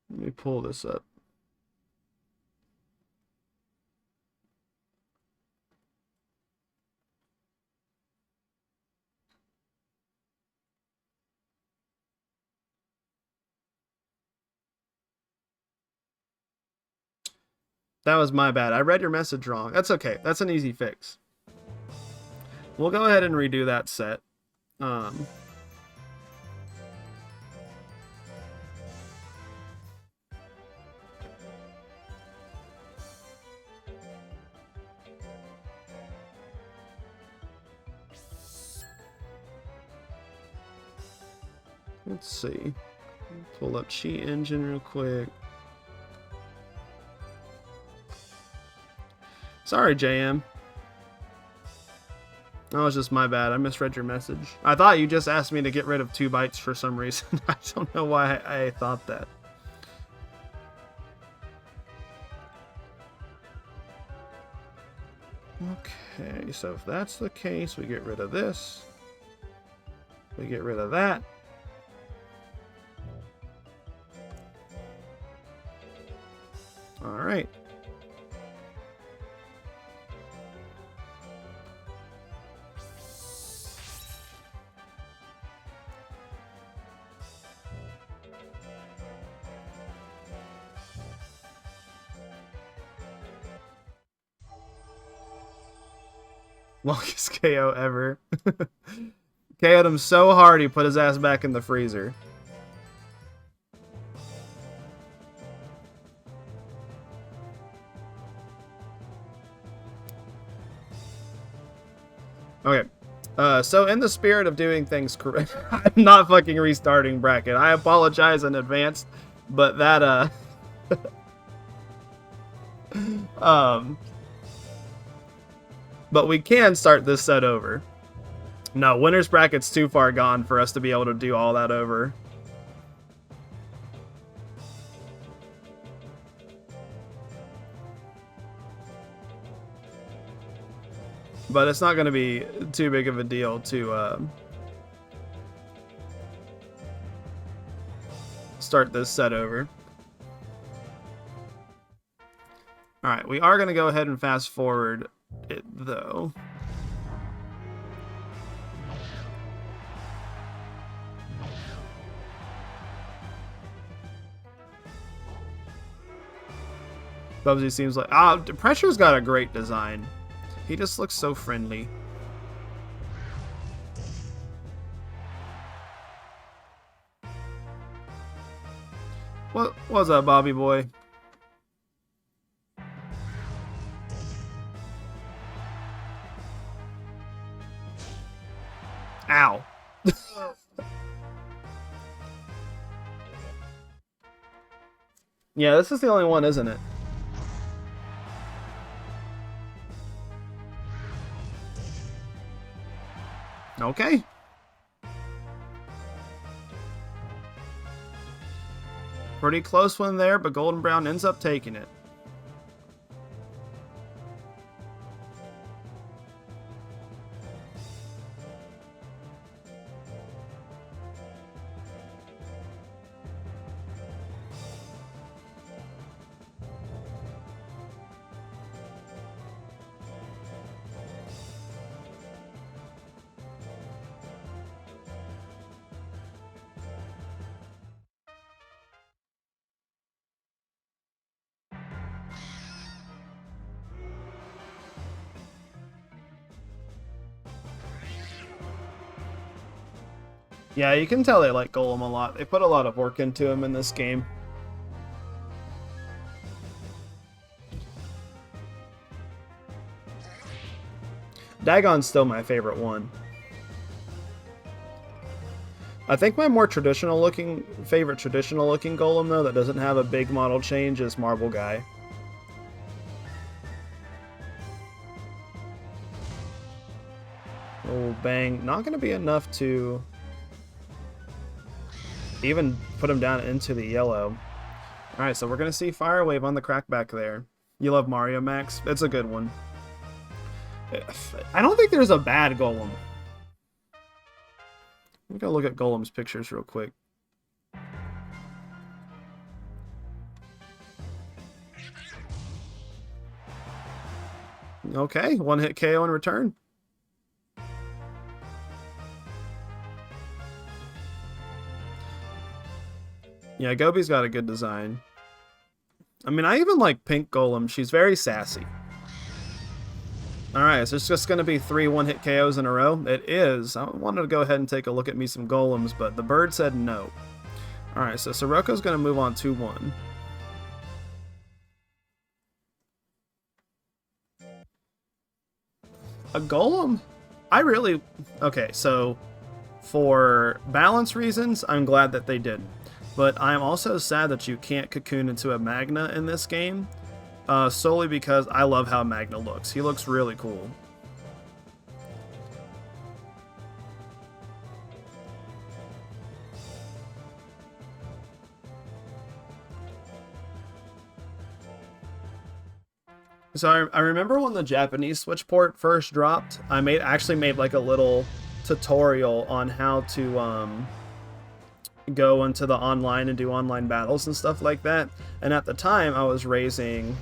Let me pull this up. That was my bad. I read your message wrong. That's okay. That's an easy fix. We'll go ahead and redo that set. Let's see. Pull up cheat engine real quick. Sorry, JM. That was just my bad. I misread your message. I thought you just asked me to get rid of 2 bytes for some reason. I don't know why I thought that. Okay, so if that's the case, we get rid of this. We get rid of that. All right. Longest KO ever. KO'd him so hard he put his ass back in the freezer. Okay. So in the spirit of doing things correct, I'm not fucking restarting bracket. I apologize in advance, but that but we can start this set over. No, winner's bracket's too far gone for us to be able to do all that over. But it's not going to be too big of a deal to start this set over. Alright, we are going to go ahead and fast forward it, though. Bubsy seems like... Pressure's got a great design. He just looks so friendly. What's up, Bobby boy? Ow. Yeah, this is the only one, isn't it? Okay. Pretty close one there, but Golden Brown ends up taking it. Yeah, you can tell they like Golem a lot. They put a lot of work into him in this game. Dagon's still my favorite one. I think my more favorite traditional looking Golem though that doesn't have a big model change is Marble Guy. Oh bang, not gonna be enough to even put him down into the yellow. Alright, so we're gonna see Fire Wave on the crackback there. You love Mario Max? It's a good one. I don't think there's a bad Golem. I'm gonna look at Golem's pictures real quick. Okay, one hit KO in return. Yeah, Gobi's got a good design. I mean, I even like Pink Golem. She's very sassy. Alright, so it's just going to be 3 one-hit KOs in a row? It is. I wanted to go ahead and take a look at me some golems, but the bird said no. Alright, so Siroko's going to move on 2-1. A golem? I really... Okay, so for balance reasons, I'm glad that they didn't. But I'm also sad that you can't cocoon into a Magna in this game. Solely because I love how Magna looks. He looks really cool. So I remember when the Japanese Switch port first dropped, I actually made like a little tutorial on how to go into the online and do online battles and stuff like that. And at the time, I was raising...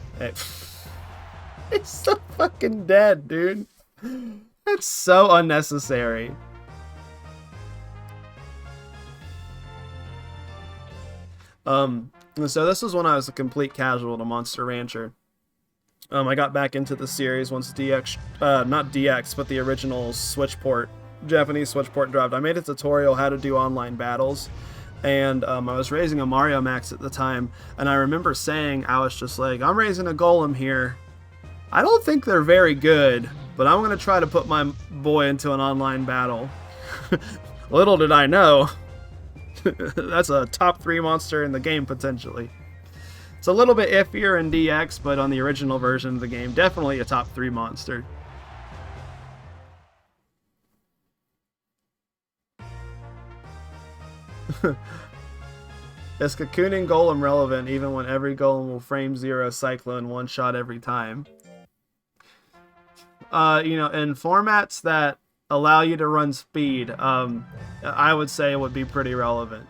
It's so fucking dead, dude. It's so unnecessary. So this was when I was a complete casual to Monster Rancher. I got back into the series once DX... not DX, but the original Switch port, Japanese Switch port dropped. I made a tutorial how to do online battles. And I was raising a Mario Max at the time, and I remember saying, I was just like, I'm raising a golem here. I don't think they're very good, but I'm going to try to put my boy into an online battle. Little did I know, that's a top 3 monster in the game, potentially. It's a little bit iffier in DX, but on the original version of the game, definitely a top 3 monster. Is cocooning golem relevant even when every golem will frame 0 cyclone one shot every time? You know, in formats that allow you to run speed, I would say it would be pretty relevant.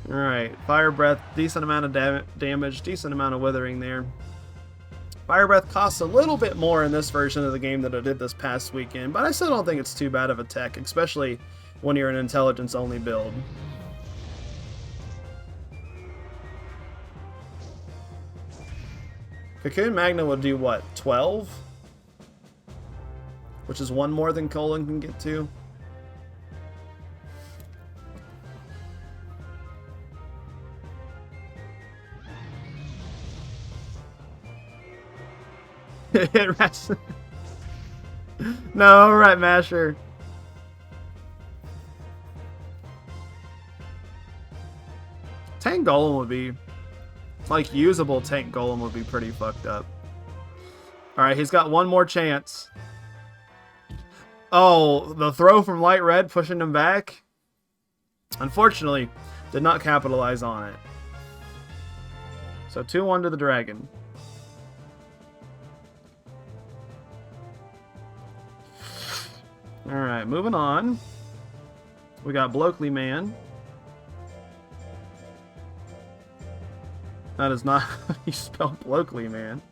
Alright, Fire Breath, decent amount of damage, decent amount of withering there. Fire Breath costs a little bit more in this version of the game than it did this past weekend, but I still don't think it's too bad of a tech, especially when you're an intelligence-only build. Cocoon Magna would do what, 12? Which is 1 more than Colin can get to. No, right, Masher. Tank Golem would be... like, usable Tank Golem would be pretty fucked up. Alright, he's got 1 more chance. Oh, the throw from Light Red pushing him back? Unfortunately, did not capitalize on it. So 2-1 to the Dragon. Alright, moving on. We got Blokely Man. That is not how you spell Blokely Man.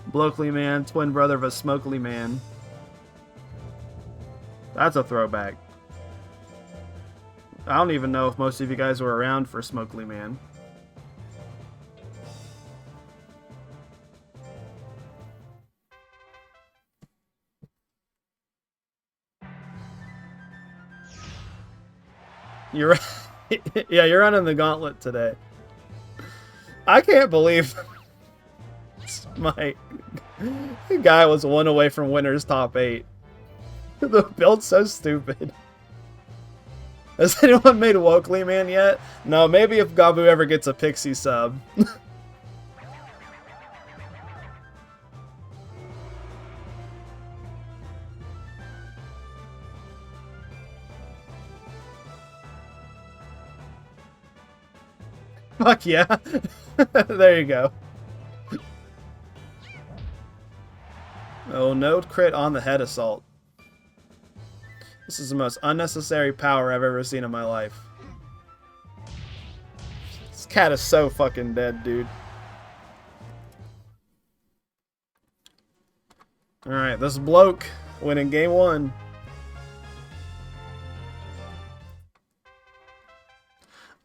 Blokely Man, twin brother of a Smokely Man. That's a throwback. I don't even know if most of you guys were around for Smokely Man. You're right. Yeah, you're running the gauntlet today. I can't believe my guy was 1 away from winner's top 8. The build's so stupid. Has anyone made Wokely Man yet? No, maybe if Gabu ever gets a Pixie sub. Fuck yeah. There you go. Oh, no crit on the head assault. This is the most unnecessary power I've ever seen in my life. This cat is so fucking dead, dude. Alright, this bloke winning game 1.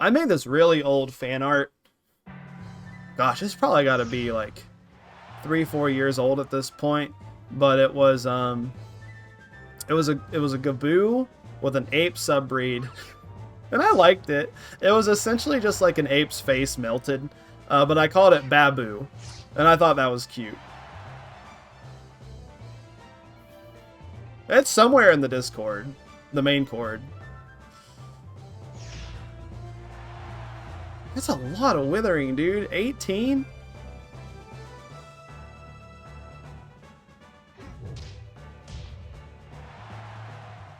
I made this really old fan art. Gosh, it's probably got to be like 3-4 years old at this point. But it was a Gaboo with an ape subbreed, and I liked it. It was essentially just like an ape's face melted, but I called it Babu, and I thought that was cute. It's somewhere in the Discord, the main chord. That's a lot of withering, dude. 18?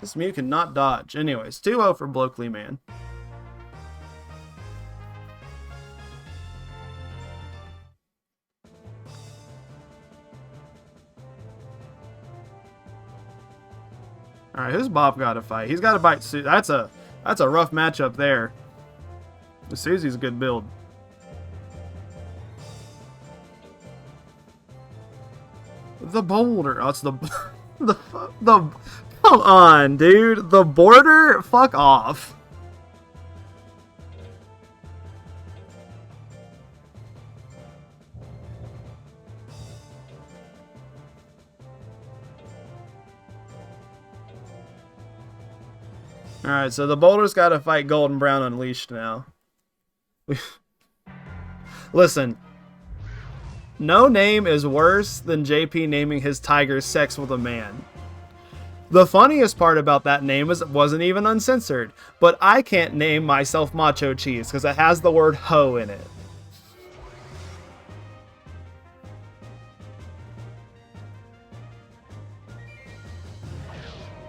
This Mew cannot dodge. Anyways, 2-0 for Blokely Man. Alright, who's Bob got to fight? He's got to bite Su. That's a rough matchup there. Susie's a good build. The boulder. Oh, it's the come on, dude. The border? Fuck off. Alright, so the boulder's got to fight Golden Brown Unleashed now. Listen, no name is worse than JP naming his tiger Sex with a Man. The funniest part about that name is it wasn't even uncensored, but I can't name myself Macho Cheese because it has the word hoe in it.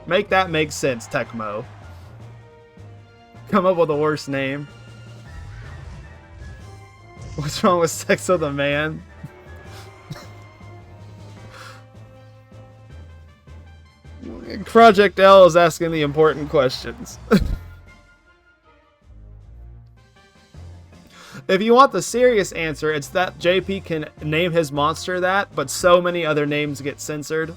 Make that make sense, Tecmo. Come up with a worse name. What's wrong with Sex with a Man? Project L is asking the important questions. If you want the serious answer, it's that JP can name his monster that, but so many other names get censored.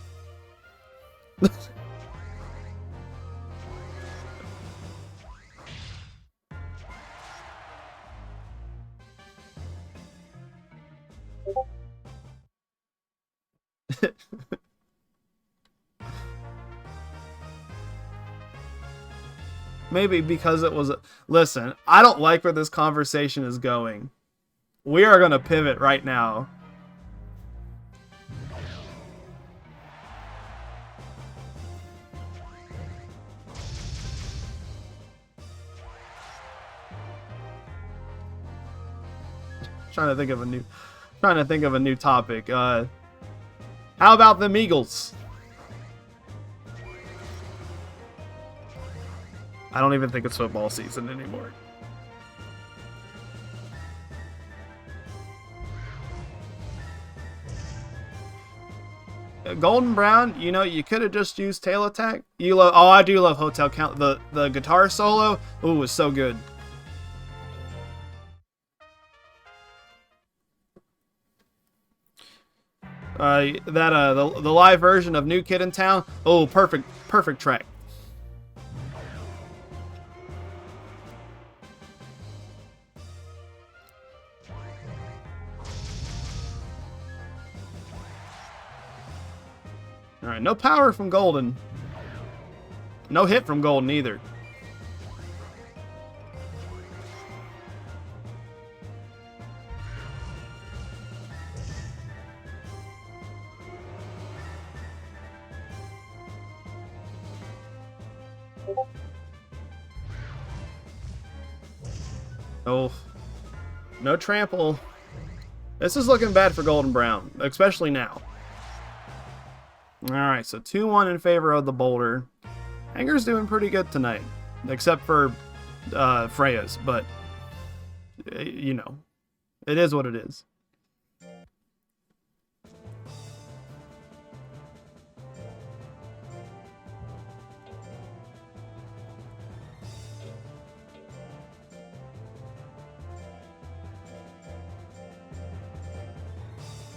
Maybe because it was... Listen, I don't like where this conversation is going. We are going to pivot right now. Trying to think of a new topic. How about them Eagles? I don't even think it's football season anymore. Golden Brown, you know, you could have just used tail attack. You love, oh, I do love Hotel Count. The guitar solo, ooh, was so good. The live version of New Kid in Town, oh, perfect track. Alright, no power from Golden. No hit from Golden either. Oh, no trample. This is looking bad for Golden Brown, especially now. Alright, so 2-1 in favor of the Boulder. Hanger's doing pretty good tonight, except for Freya's, but, you know, it is what it is.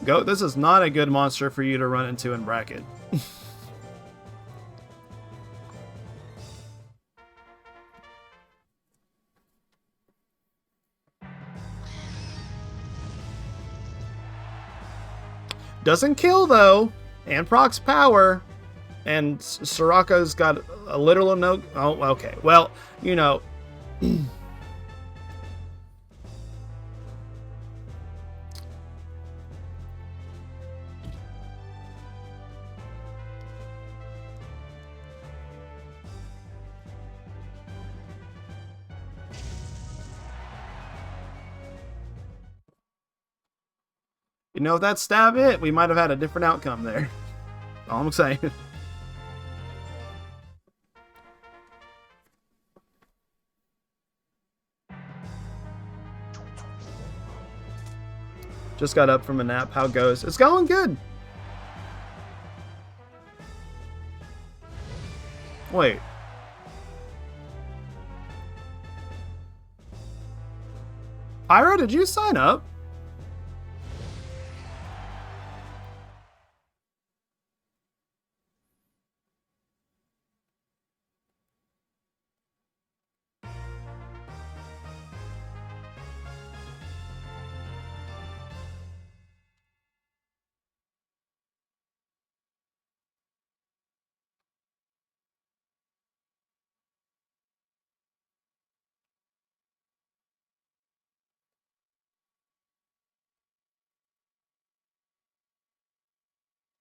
Go. This is not a good monster for you to run into in bracket. Doesn't kill, though. And procs power. And Soraka's got a literal no... Oh, okay. Well, you know... You know, if that stab hit, we might have had a different outcome there. All I'm saying. Just got up from a nap. How goes? It's going good. Wait. Pyro, did you sign up?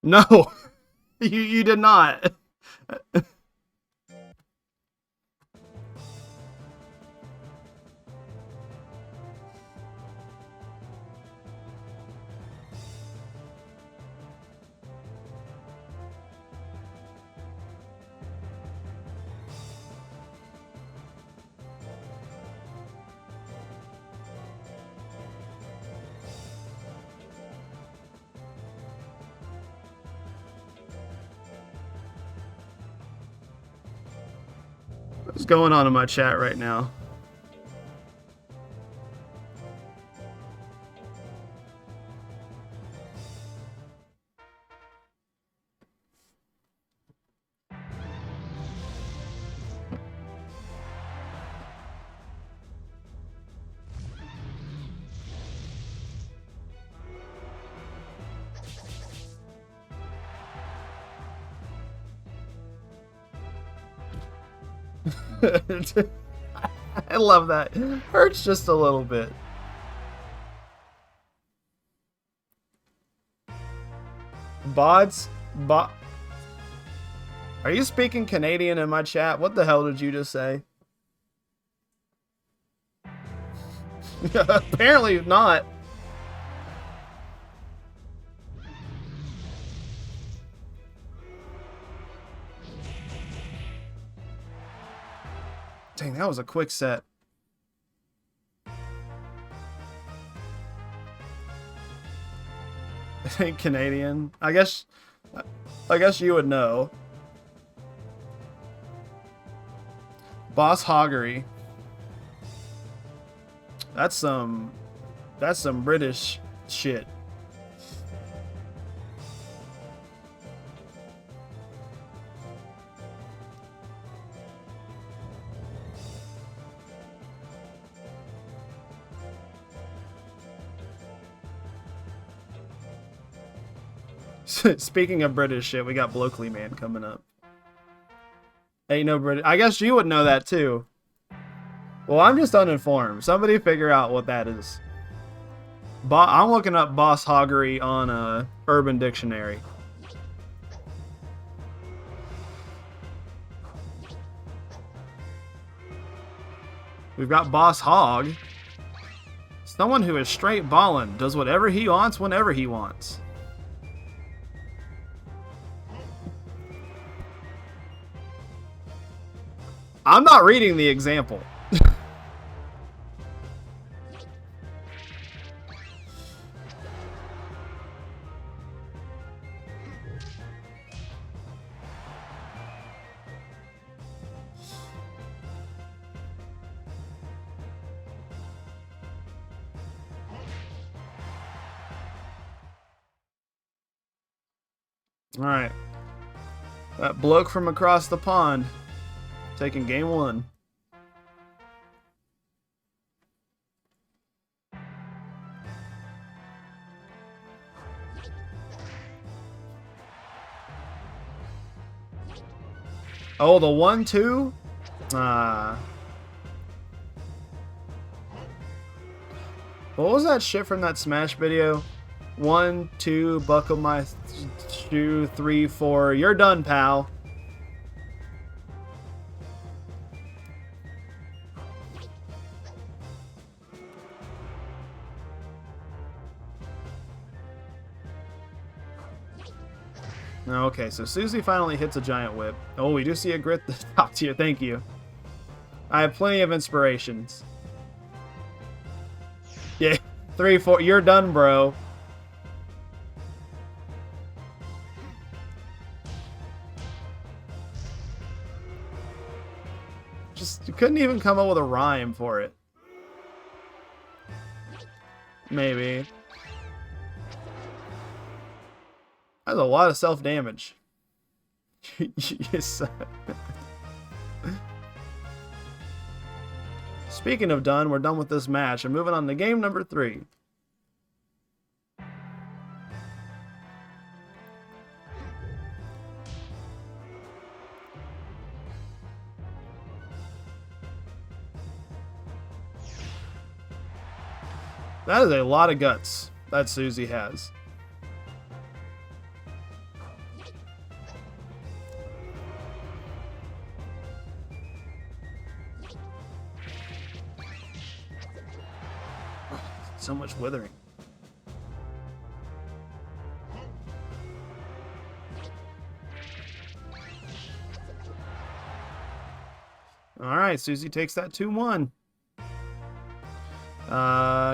No, you did not. What's going on in my chat right now? I love that. Hurts just a little bit. Bods? Are you speaking Canadian in my chat? What the hell did you just say? Apparently not. Dang, that was a quick set. I think Canadian. I guess you would know. Boss Hoggery. That's some British shit. Speaking of British shit, we got Blokely Man coming up. Ain't no British. I guess you would know that too. Well, I'm just uninformed. Somebody figure out what that is. I'm looking up Boss Hoggery on Urban Dictionary. We've got Boss Hog. Someone who is straight ballin', does whatever he wants whenever he wants. I'm not reading the example. Alright. That bloke from across the pond taking game one. Oh, the 1-2? Ah. What was that shit from that Smash video? 1, 2, buckle my shoe, 3, 4. You're done, pal. Okay, so Susie finally hits a giant whip. Oh, we do see a grit top tier. Thank you. I have plenty of inspirations. Yeah, 3, 4. You're done, bro. You couldn't even come up with a rhyme for it. Maybe. That's a lot of self-damage. Yes. Speaking of done, we're done with this match. I'm moving on to game number 3. That is a lot of guts that Susie has. So much withering. Alright, Susie takes that 2-1.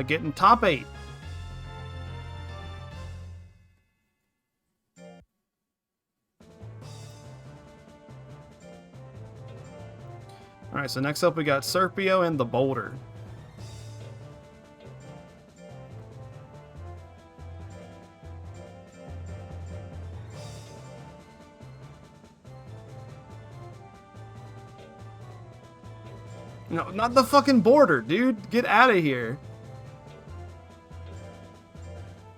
Getting top 8. Alright, so next up we got Serpio and the Boulder. No, not the fucking border, dude. Get out of here.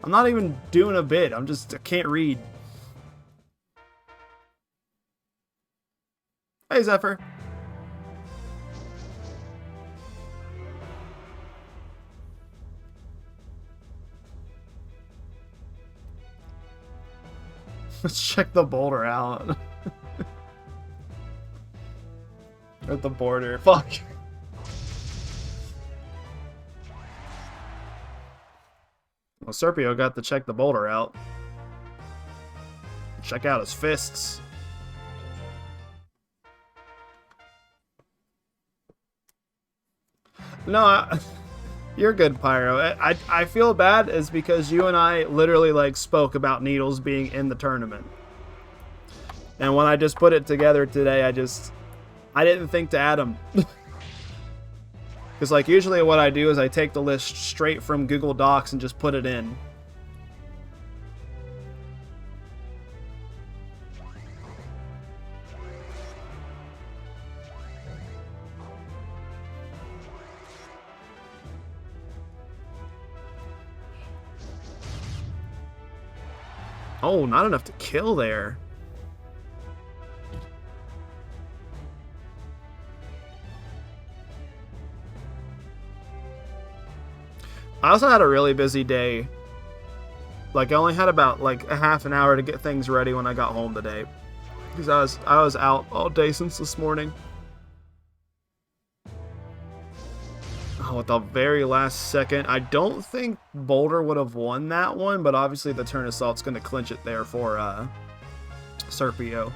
I'm not even doing a bit. I can't read. Hey, Zephyr. Let's check the boulder out. At the border. Fuck. Well, Serpio got to check the boulder out. Check out his fists. No, you're good, Pyro. I feel bad is because you and I literally like spoke about Needles being in the tournament. And when I just put it together today, I didn't think to add him. Because like usually what I do is I take the list straight from Google Docs and just put it in. Oh, not enough to kill there. I also had a really busy day. Like, I only had about like a half an hour to get things ready when I got home today. Because I was out all day since this morning. Oh, at the very last second. I don't think Boulder would have won that one, but obviously the turn assault's going to clinch it there for Serpio.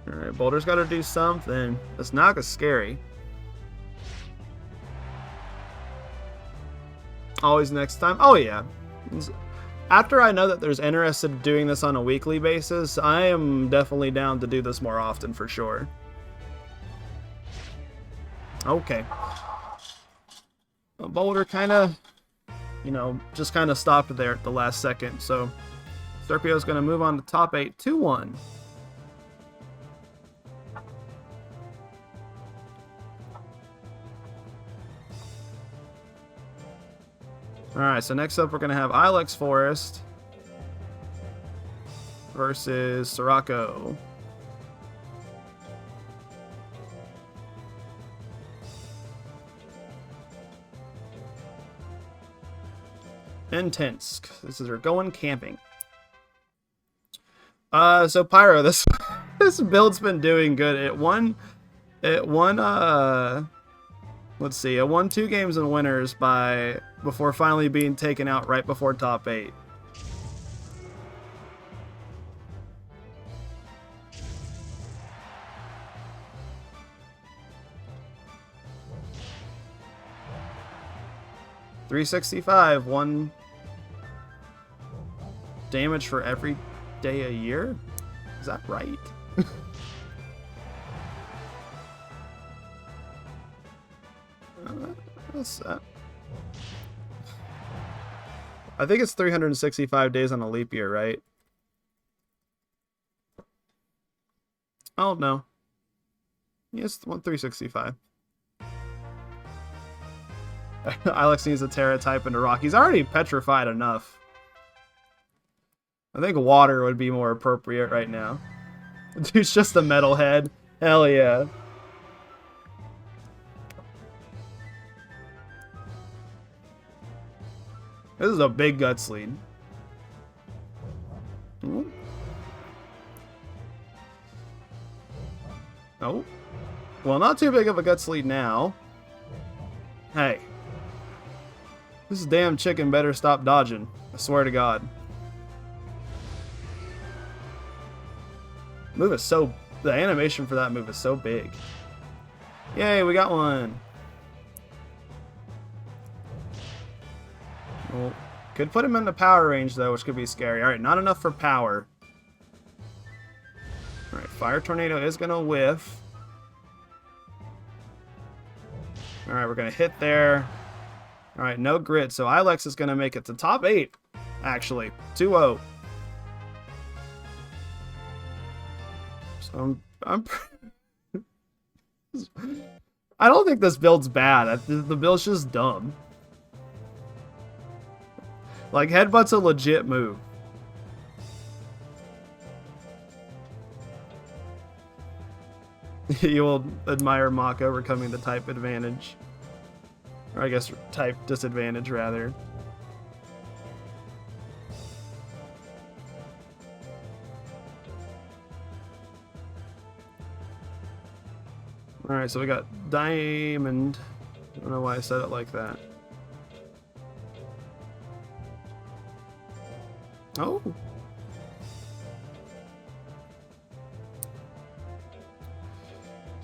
Alright, Boulder's got to do something. This Nagas scary. Always next time. Oh, yeah. After I know that there's interested in doing this on a weekly basis, I am definitely down to do this more often for sure. Okay. boulder kind of, you know, just kind of stopped there at the last second. So Serpio's going to move on to top 8, 2-1. Alright, so next up we're going to have Ilex Forest versus Sirocco. Intense. This is her going camping. So Pyro, this this build's been doing good. It won let's see, it won 2 games in winners before finally being taken out right before top 8. $365, 1 damage for every day a year? Is that right? What's that? I think it's 365 days on a leap year, right? Oh, no. Yes, 365. Ilex needs a Terra type into rock. He's already petrified enough. I think water would be more appropriate right now. Dude's just a metalhead. Hell yeah. This is a big guts lead. Ooh. Oh. Well, not too big of a guts lead now. Hey. This damn chicken better stop dodging. I swear to God. Move is so... The animation for that move is so big. Yay, we got one. Well, could put him in the power range, though, which could be scary. Alright, not enough for power. Alright, Fire Tornado is going to whiff. Alright, we're going to hit there. Alright, no grit, so Ilex is going to make it to top 8, actually. 2-0. So I don't think this build's bad. The build's just dumb. Like, Headbutt's a legit move. You will admire Mach overcoming the type advantage. Or I guess type disadvantage, rather. Alright, so we got Diamond. I don't know why I said it like that. Oh.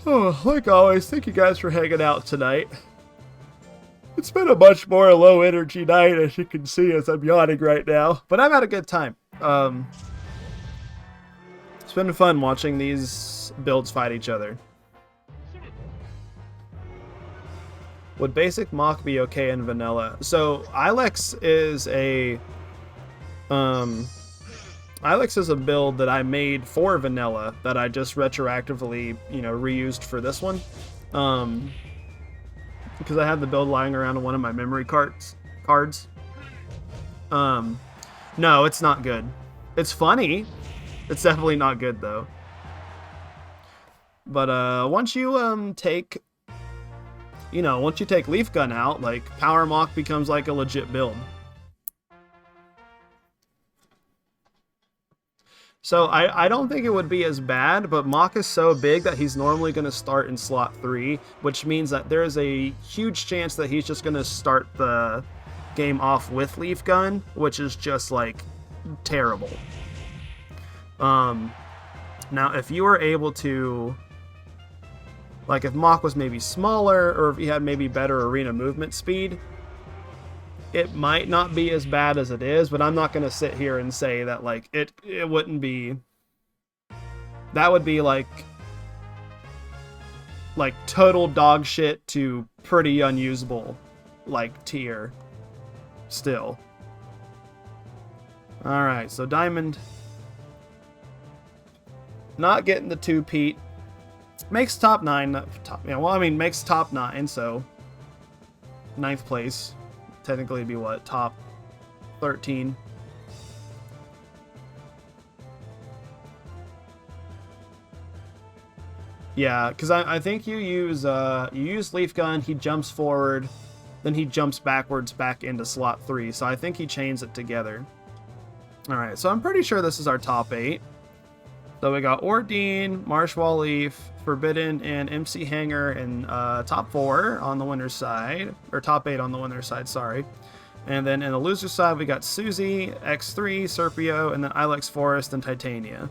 Oh, like always, thank you guys for hanging out tonight. It's been a much more low energy night, as you can see as I'm yawning right now. But I've had a good time. It's been fun watching these builds fight each other. Would basic Mach be okay in vanilla? So Ilex is a Ilex is a build that I made for vanilla that I just retroactively, you know, reused for this one. Because I had the build lying around on one of my memory cards. No, it's not good. It's funny. It's definitely not good though. But once you take, you know, once you take Leaf Gun out, like Power Mach becomes like a legit build. So I don't think it would be as bad, but Mach is so big that he's normally going to start in slot 3, which means that there is a huge chance that he's just going to start the game off with Leaf Gun, which is just like terrible. Now if you were able to, like if Mach was maybe smaller, or if he had maybe better arena movement speed, it might not be as bad as it is, but I'm not going to sit here and say that, like, it wouldn't be... That would be, like total dog shit to pretty unusable like tier still. All right, so Diamond not getting the 2-peat. Makes top 9. Makes top 9, so 9th place. Technically it'd be what? Top 13. Yeah, because I think you use Leaf Gun, he jumps forward, then he jumps backwards back into slot 3, so I think he chains it together. Alright, so I'm pretty sure this is our top 8. So we got Undine, Marshwall Leaf, Forbidden, and MC Hanger in top 4 on the winner's side. Or top 8 on the winner's side, sorry. And then in the loser's side, we got Susie, X3, Serpio, and then Ilex Forest and Titania.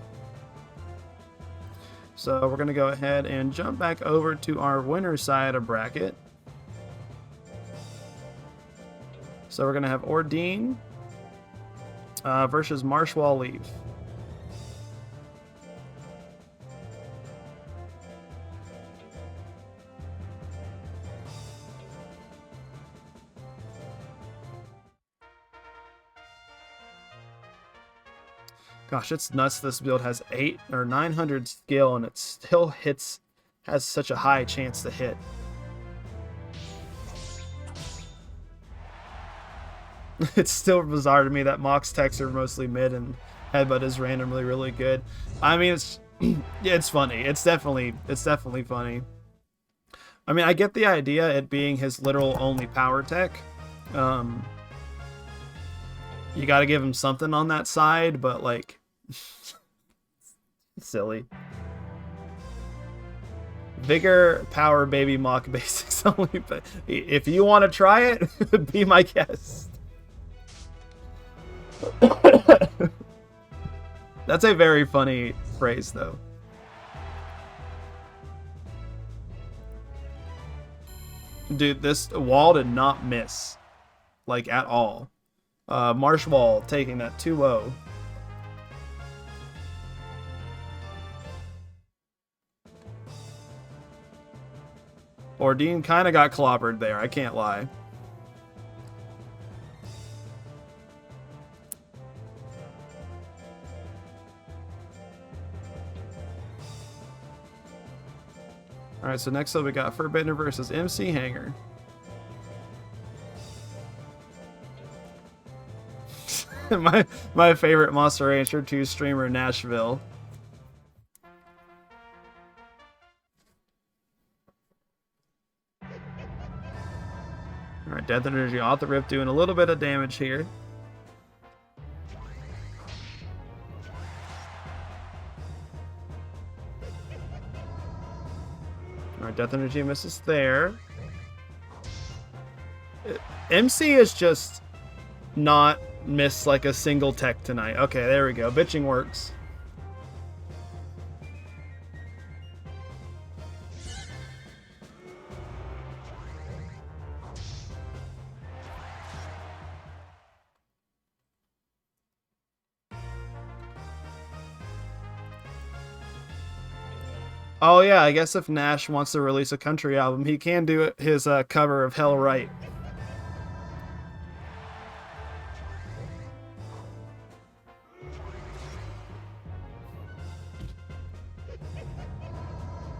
So we're going to go ahead and jump back over to our winner's side of bracket. So we're going to have Undine versus Marshwall Leaf. Gosh, it's nuts this build has 8 or 900 skill and it still has such a high chance to hit. It's still bizarre to me that Mox techs are mostly mid and Headbutt is randomly really good. I mean, it's funny. It's definitely funny. I mean, I get the idea, it being his literal only power tech. You got to give him something on that side, but like, silly. Vigor, power, baby, mock, basics only. But if you want to try it, be my guest. That's a very funny phrase, though. Dude, this wall did not miss, like, at all. Marshwall taking that 2-0. Undine kind of got clobbered there, I can't lie. Alright, so next up we got Forbidden versus MC Hanger. my favorite Monster Rancher 2 streamer, Nashville. Alright, Death Energy off the rip, doing a little bit of damage here. Alright, Death Energy misses there. MC is just not missed like a single tech tonight. Okay, there we go. Bitching works. Oh yeah, I guess if Nash wants to release a country album, he can do his cover of Hell Right.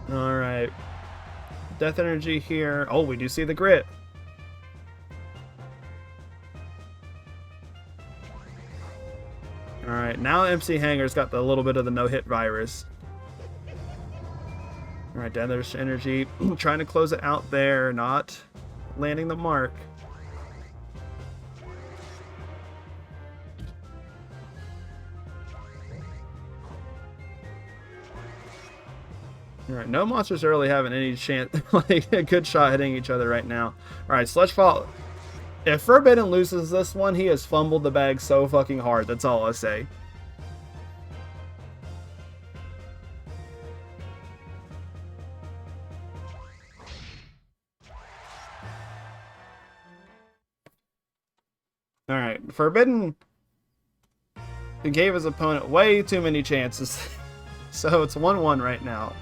Alright. Death Energy here. Oh, we do see the grit. Alright, now MC Hanger's got the little bit of the no-hit virus. Alright, Death Energy trying to close it out there, not landing the mark. Alright, no monsters are really having any chance, like a good shot hitting each other right now. Alright, Sludgefall. If Forbidden loses this one, he has fumbled the bag so fucking hard. That's all I say. Alright, Forbidden gave his opponent way too many chances. So it's 1-1 right now.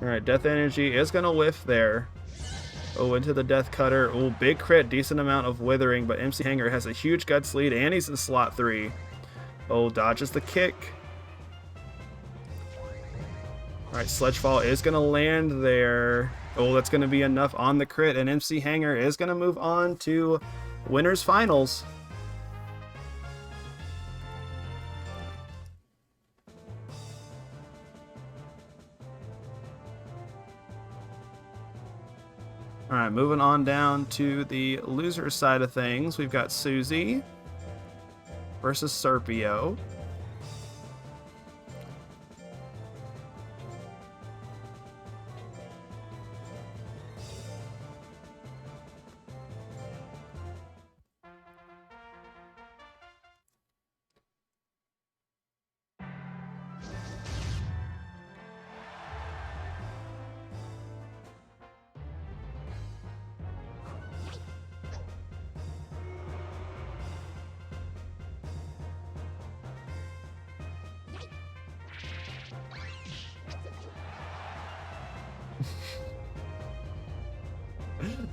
Alright, Death Energy is going to whiff there. Oh, into the Death Cutter. Oh, big crit, decent amount of Withering, but MC Hanger has a huge Guts lead, and he's in slot 3. Oh, dodges the kick. Alright, Sledgefall is going to land there. Oh, that's going to be enough on the crit, and MC Hanger is going to move on to Winners Finals. Alright, moving on down to the loser side of things. We've got Susie versus Serpio.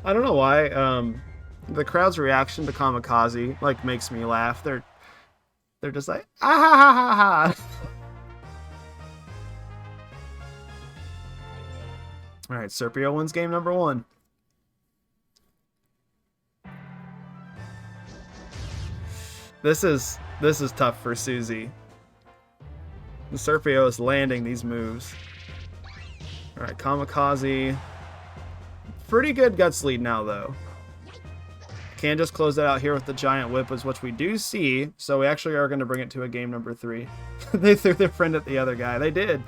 I don't know why. The crowd's reaction to Kamikaze like makes me laugh. They're just like ah ha ha ha ha. All right, Serpio wins game number 1. This is tough for Susie. Serpio is landing these moves. All right, Kamikaze. Pretty good Guts lead now, though. Can just close that out here with the Giant Whip, is what we do see. So we actually are going to bring it to a game number 3. They threw their friend at the other guy. They did.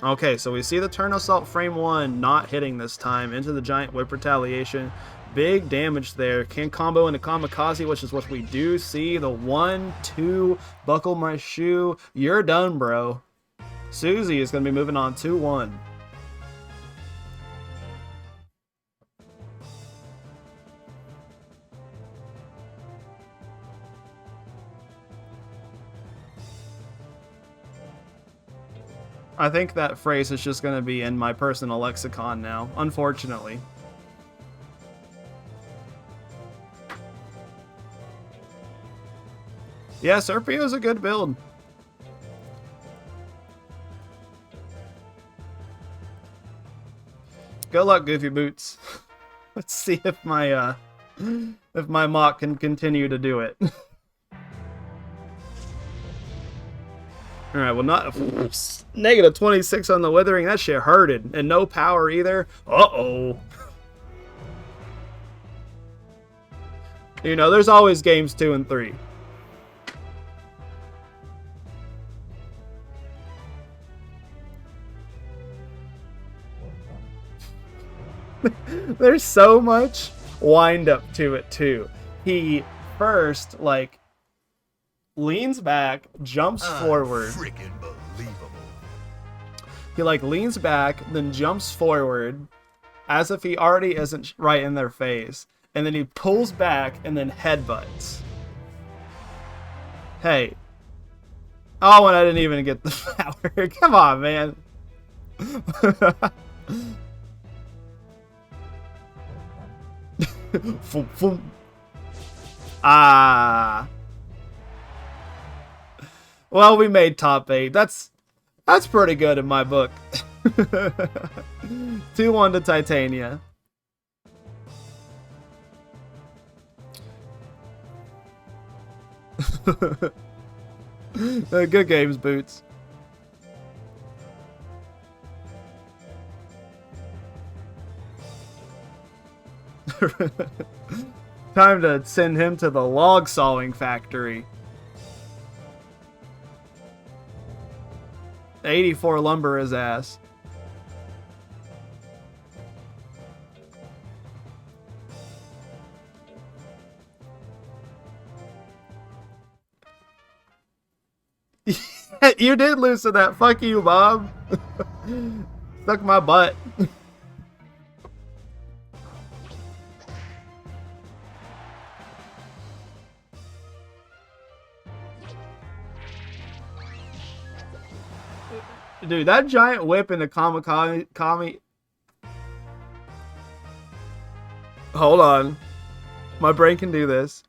Okay, so we see the Turn Assault frame 1 not hitting this time into the Giant Whip retaliation. Big damage there. Can combo into Kamikaze, which is what we do see. The 1-2, buckle my shoe. You're done, bro. Susie is going to be moving on 2-1. I think that phrase is just going to be in my personal lexicon now, unfortunately. Yeah, Serpio is a good build. Good luck, Goofy Boots. Let's see if my mock can continue to do it. Alright, well, not negative 26 on the Withering. That shit hurted. And no power either. Uh-oh. You know, there's always games 2 and 3. There's so much wind up to it, too. He first, like, leans back, jumps forward. Freaking believable. He like leans back, then jumps forward, as if he already isn't right in their face, and then he pulls back and then headbutts. Hey. Oh, and I didn't even get the power. Come on, man. Ah. Well, we made top 8. That's pretty good in my book. 2-1 to Titania. Good games, Boots. Time to send him to the log sawing factory. 84 lumber his ass. You did lose to that. Fuck you, Bob. Suck my butt. Dude, that giant whip in the Kami... Hold on. My brain can do this.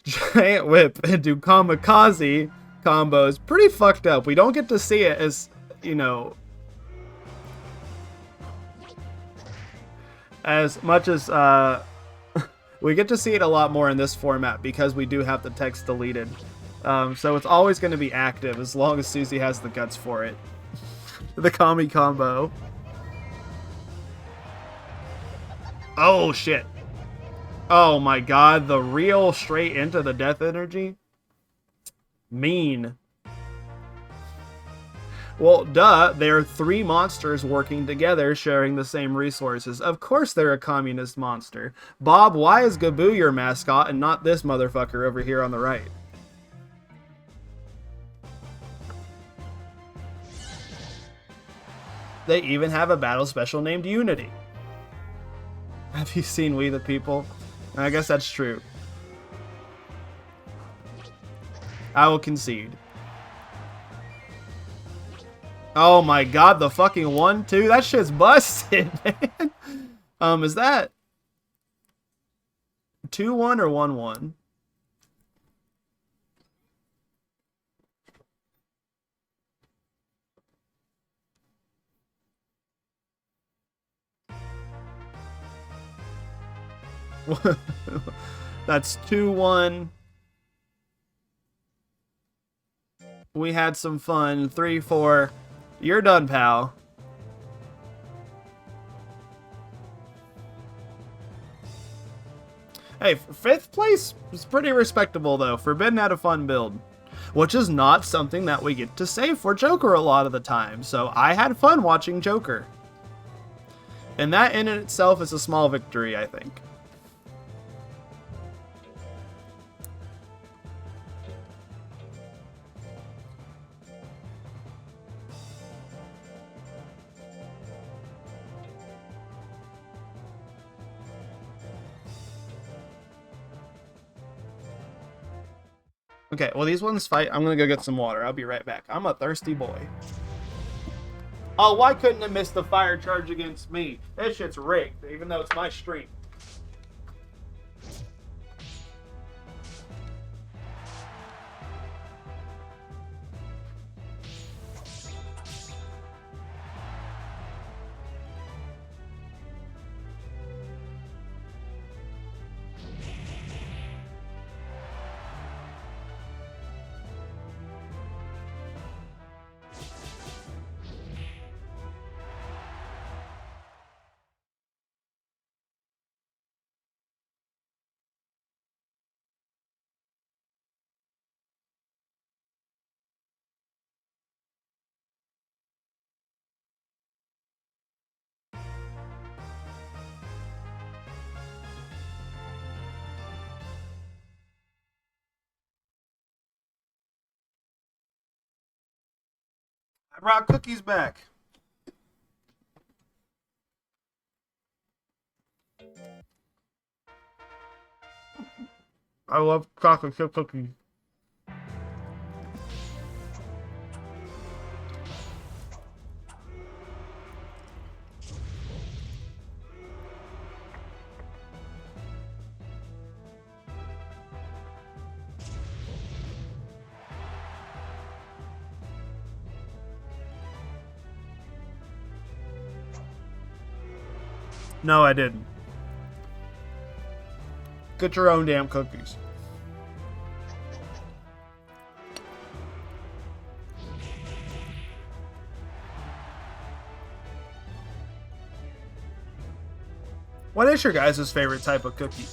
Giant whip into kamikaze combos. Pretty fucked up. We don't get to see it as, you know, as much as, we get to see it a lot more in this format because we do have the text deleted. So it's always going to be active as long as Susie has the guts for it. The Kami combo. Oh, shit. Oh my god, the real straight into the death energy? Mean. Well, duh, they're 3 monsters working together, sharing the same resources. Of course they're a communist monster. Bob, why is Gaboo your mascot and not this motherfucker over here on the right? They even have a battle special named Unity. Have you seen We the People? I guess that's true. I will concede. Oh my god, the fucking 1-2? That shit's busted, man. Is that 2-1 or 1-1? That's 2-1. We had some fun. 3-4. You're done, pal. Hey, 5th place is pretty respectable, though. Forbidden had a fun build. Which is not something that we get to say for Joker a lot of the time. So I had fun watching Joker. And that in itself is a small victory, I think. Okay, well, these ones fight. I'm gonna go get some water. I'll be right back. I'm a thirsty boy. Oh, why couldn't it miss the fire charge against me? This shit's rigged, even though it's my stream. I brought cookies back. I love chocolate chip cookies. No, I didn't. Get your own damn cookies. What is your guys' favorite type of cookie?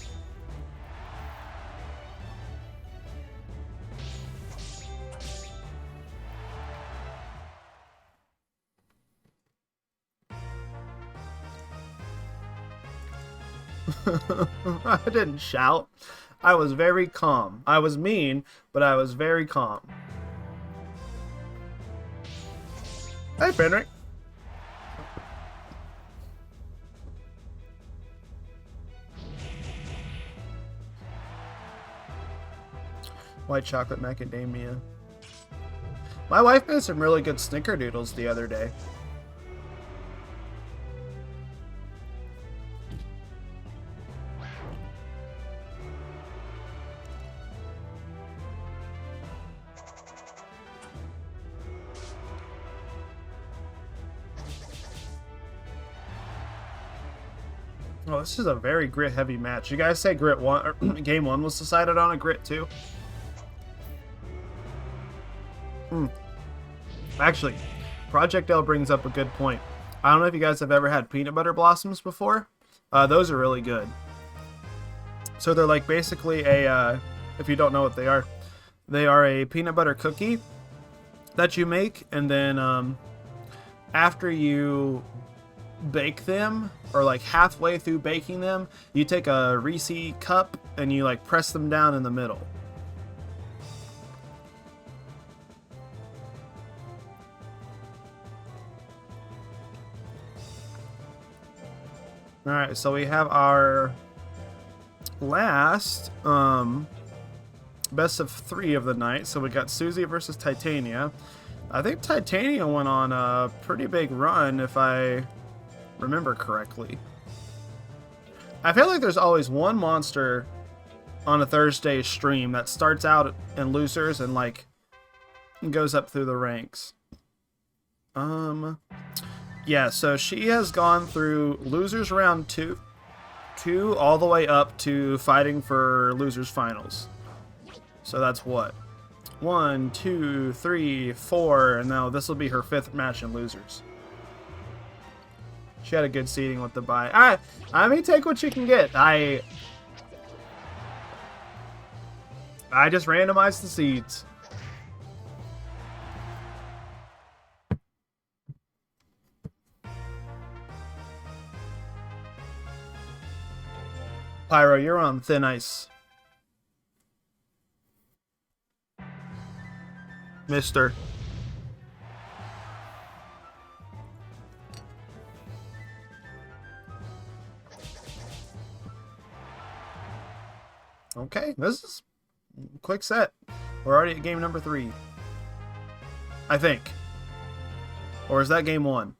I didn't shout. I was very calm. I was mean, but I was very calm. Hey, Fenric. White chocolate macadamia. My wife made some really good snickerdoodles the other day. Oh, this is a very grit-heavy match. You guys say grit one, or game one was decided on a grit two? Actually, Project L brings up a good point. I don't know if you guys have ever had peanut butter blossoms before. Those are really good. So they're like basically a, if you don't know what they are a peanut butter cookie that you make, and then after you bake them, or like halfway through baking them, you take a Reese cup and you like press them down in the middle. Alright, so we have our last best of 3 of the night. So we got Susie versus Titania. I think Titania went on a pretty big run, if I remember correctly. I feel like there's always one monster on a Thursday stream that starts out in losers and like goes up through the ranks. Yeah, so she has gone through losers round 2 all the way up to fighting for losers finals. So that's what? 1, 2, 3, 4, and now this will be her 5th match in losers. She had a good seeding with the bye. I mean, take what you can get. I just randomized the seeds. Pyro, you're on thin ice. Mister. Okay, this is a quick set. We're already at game number 3. I think. Or is that game 1?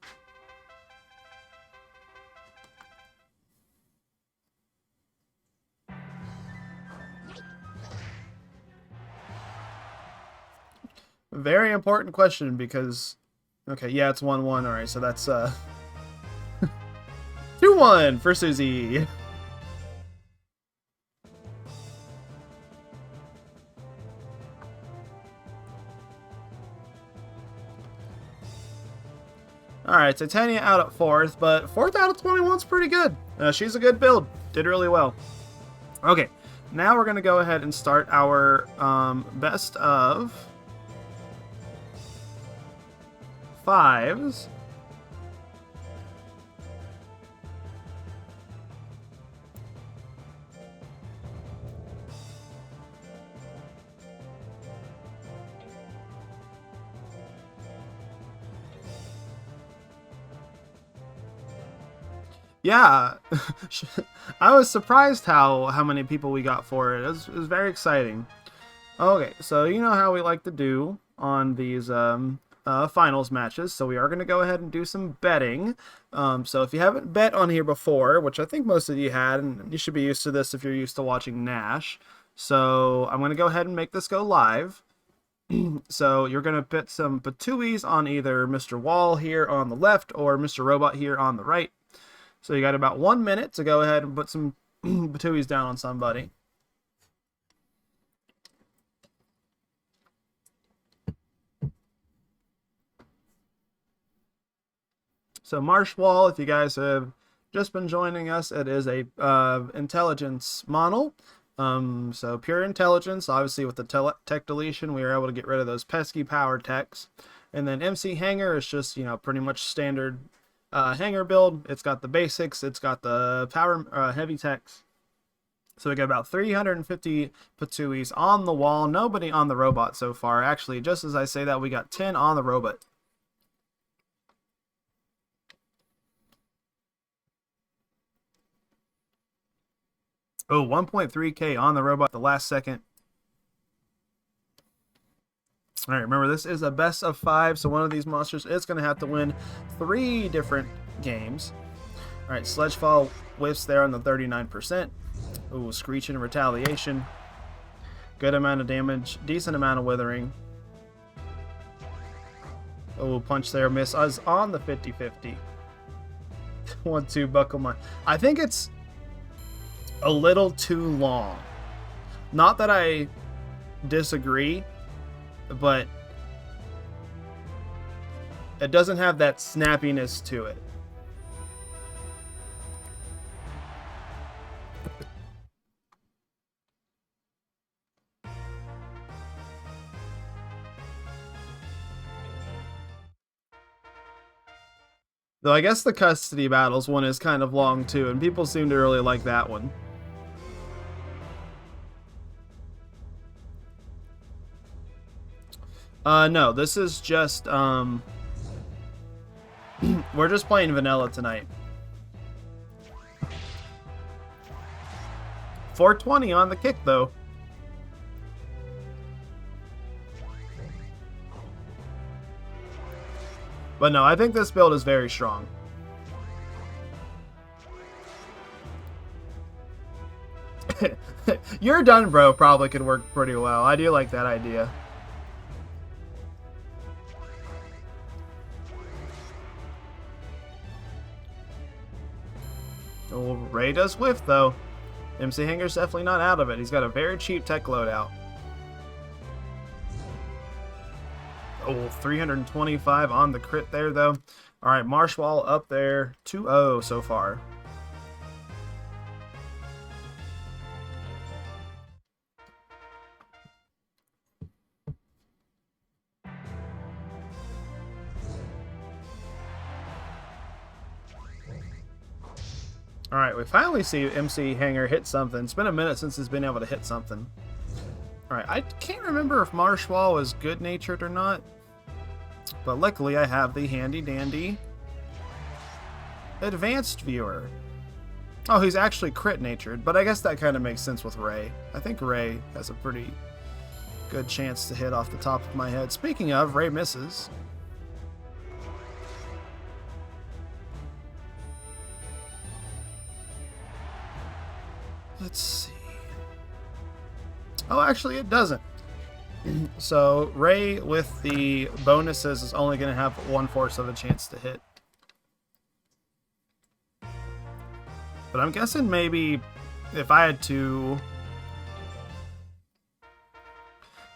Very important question because... Okay, yeah, it's 1-1. Alright, so that's 2-1 for Susie. Alright, Titania out at 4th, but 4th out of 21 is pretty good. She's a good build. Did really well. Okay, now we're going to go ahead and start our best of 5s. Yeah, I was surprised how many people we got for it. It was very exciting. Okay, so you know how we like to do on these finals matches, so we are going to go ahead and do some betting. So if you haven't bet on here before, which I think most of you had, and you should be used to this if you're used to watching Nash, so I'm going to go ahead and make this go live. So you're going to put some Patuis on either Mr. Wall here on the left or Mr. Robot here on the right. So you got about 1 minute to go ahead and put some Patuis down on somebody. So Marsh Wall, if you guys have just been joining us, it is a intelligence model. So pure intelligence, obviously with the tech deletion, we were able to get rid of those pesky power techs. And then MC Hanger is just, you know, pretty much standard hanger build. It's got the basics, it's got the power heavy techs. So we got about 350 Patuis on the wall, nobody on the robot so far. Actually, just as I say that, we got 10 on the robot. Oh, 1.3k on the robot the last second. All right, remember this is a best of 5, so one of these monsters is going to have to win 3 different games. All right, Sledgefall whiffs there on the 39%. Ooh, Screeching and Retaliation. Good amount of damage, decent amount of withering. Oh, punch there, miss us on the 50-50. 1-2 buckle mine. I think it's a little too long. Not that I disagree, but it doesn't have that snappiness to it. Though I guess the custody battles one is kind of long too, and people seem to really like that one. No, this is just, we're just playing vanilla tonight. 420 on the kick, though. But no, I think this build is very strong. You're done, bro. Probably could work pretty well. I do like that idea. Oh, Ray does whiff, though. MC Hanger's definitely not out of it. He's got a very cheap tech loadout. Oh, 325 on the crit there, though. All right, Marshwall up there. 2-0 so far. All right, we finally see MC Hanger hit something. It's been a minute since he's been able to hit something. All right, I can't remember if Marshwall was good-natured or not, but luckily I have the handy-dandy advanced viewer. Oh, he's actually crit-natured, but I guess that kind of makes sense with Ray. I think Ray has a pretty good chance to hit off the top of my head. Speaking of, Ray misses. Let's see. Oh, actually, it doesn't. So, Ray with the bonuses is only going to have 1/4 of a chance to hit. But I'm guessing maybe if I had to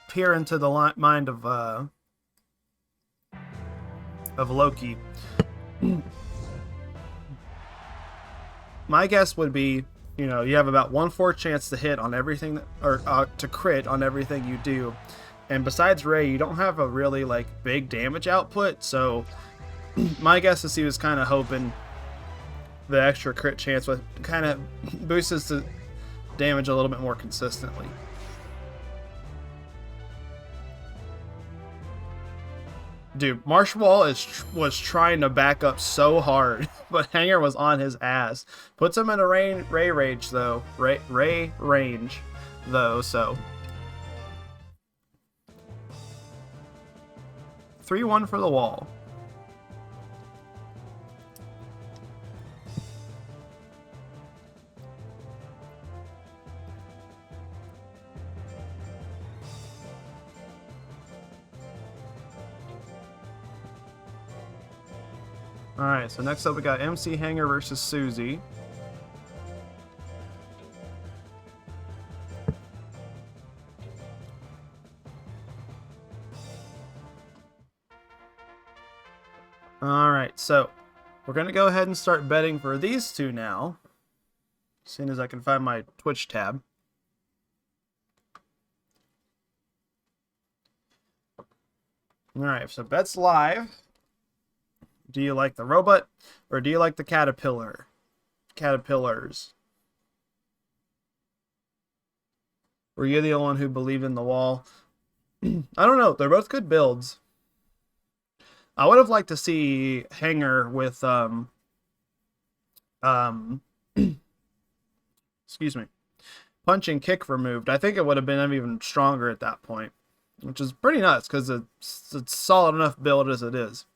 peer into the mind of Loki, my guess would be, you know, you have about 1/4 chance to hit on everything, or to crit on everything you do. And besides Ray, you don't have a really, like, big damage output. So my guess is he was kind of hoping the extra crit chance would kind of boost his damage a little bit more consistently. Dude, Marshwall was trying to back up so hard, but Hanger was on his ass. Puts him in a Ray range, though. Ray range, though, so. 3-1 for the wall. Alright, so next up we got MC Hanger versus Susie. Alright, so we're going to go ahead and start betting for these two now. As soon as I can find my Twitch tab. Alright, so bets live. Do you like the robot, or do you like the caterpillar? Caterpillars. Were you the only one who believed in the wall? I don't know. They're both good builds. I would have liked to see Hanger with excuse me, punch and kick removed. I think it would have been even stronger at that point. which is pretty nuts because it's solid enough build as it is.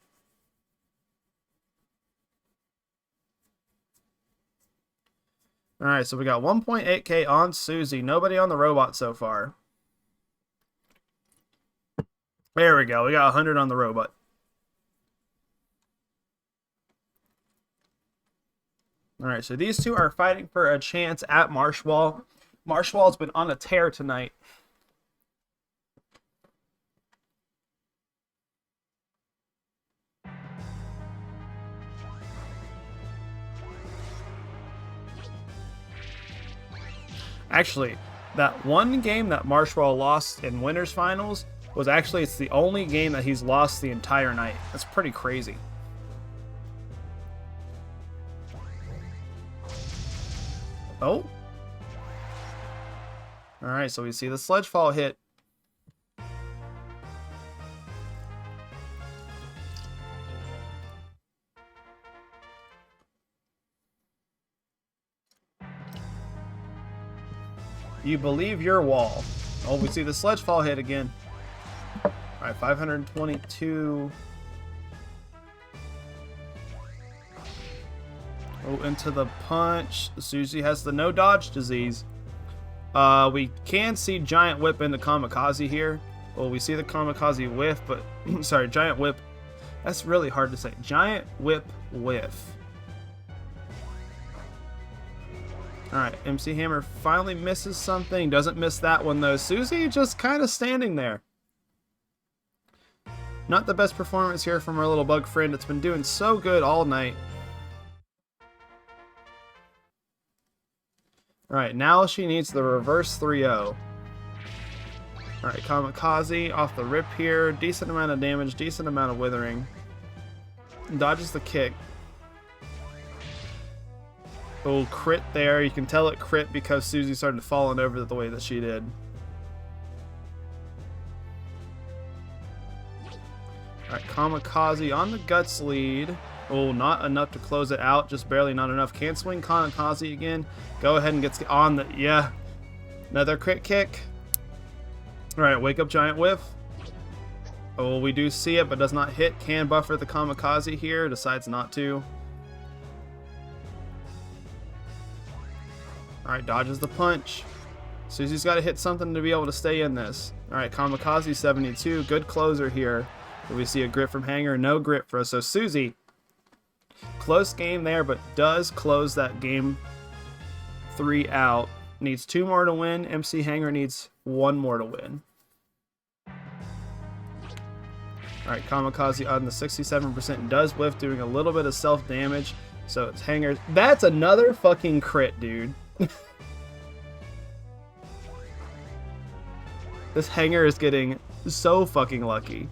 Alright, so we got 1.8k on Susie. Nobody on the robot so far. There we go. We got 100 on the robot. Alright, so these two are fighting for a chance at Marshwall. Marshwall's been on a tear tonight. Actually, that one game that Marshwall lost in Winners Finals was actually, it's the only game that he's lost the entire night. That's pretty crazy. Oh. Alright, so we see the Sledgefall hit. You believe your wall. Oh, we see the Sledgefall hit again. Alright, 522. Oh, into the punch. Susie has the no dodge disease. We can see Giant Whip into Kamikaze here. Well, we see the Kamikaze whiff, but sorry, Giant Whip. That's really hard to say. Giant Whip whiff. Alright, MC Hammer finally misses something. Doesn't miss that one, though. Susie just kind of standing there. Not the best performance here from our little bug friend. It's been doing so good all night. Alright, now she needs the reverse 3-0. Alright, Kamikaze off the rip here. Decent amount of damage, decent amount of withering. Dodges the kick. Oh, crit there. You can tell it crit because Susie started falling over the way that she did. Alright, Kamikaze on the guts lead. Oh, not enough to close it out. Just barely not enough. Can't swing Kamikaze again. Go ahead and gets on the... Yeah. Another crit kick. Alright, wake up Giant Whiff. Oh, we do see it, but does not hit. Can buffer the Kamikaze here. Decides not to. Alright, dodges the punch. Susie's got to hit something to be able to stay in this. Alright, Kamikaze 72. Good closer here. Do we see a grit from Hanger? No grit for us. So Susie, close game there, but does close that game 3 out. Needs 2 more to win. MC Hanger needs 1 more to win. Alright, Kamikaze on the 67% does whiff, doing a little bit of self-damage. So it's Hanger. That's another fucking crit, dude. This Hanger is getting so fucking lucky.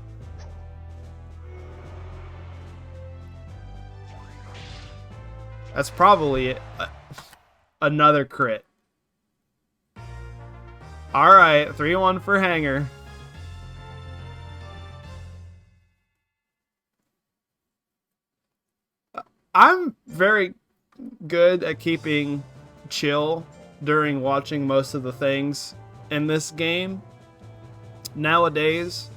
That's probably another crit. Alright, 3-1 for Hanger. I'm very good at keeping chill during watching most of the things in this game nowadays.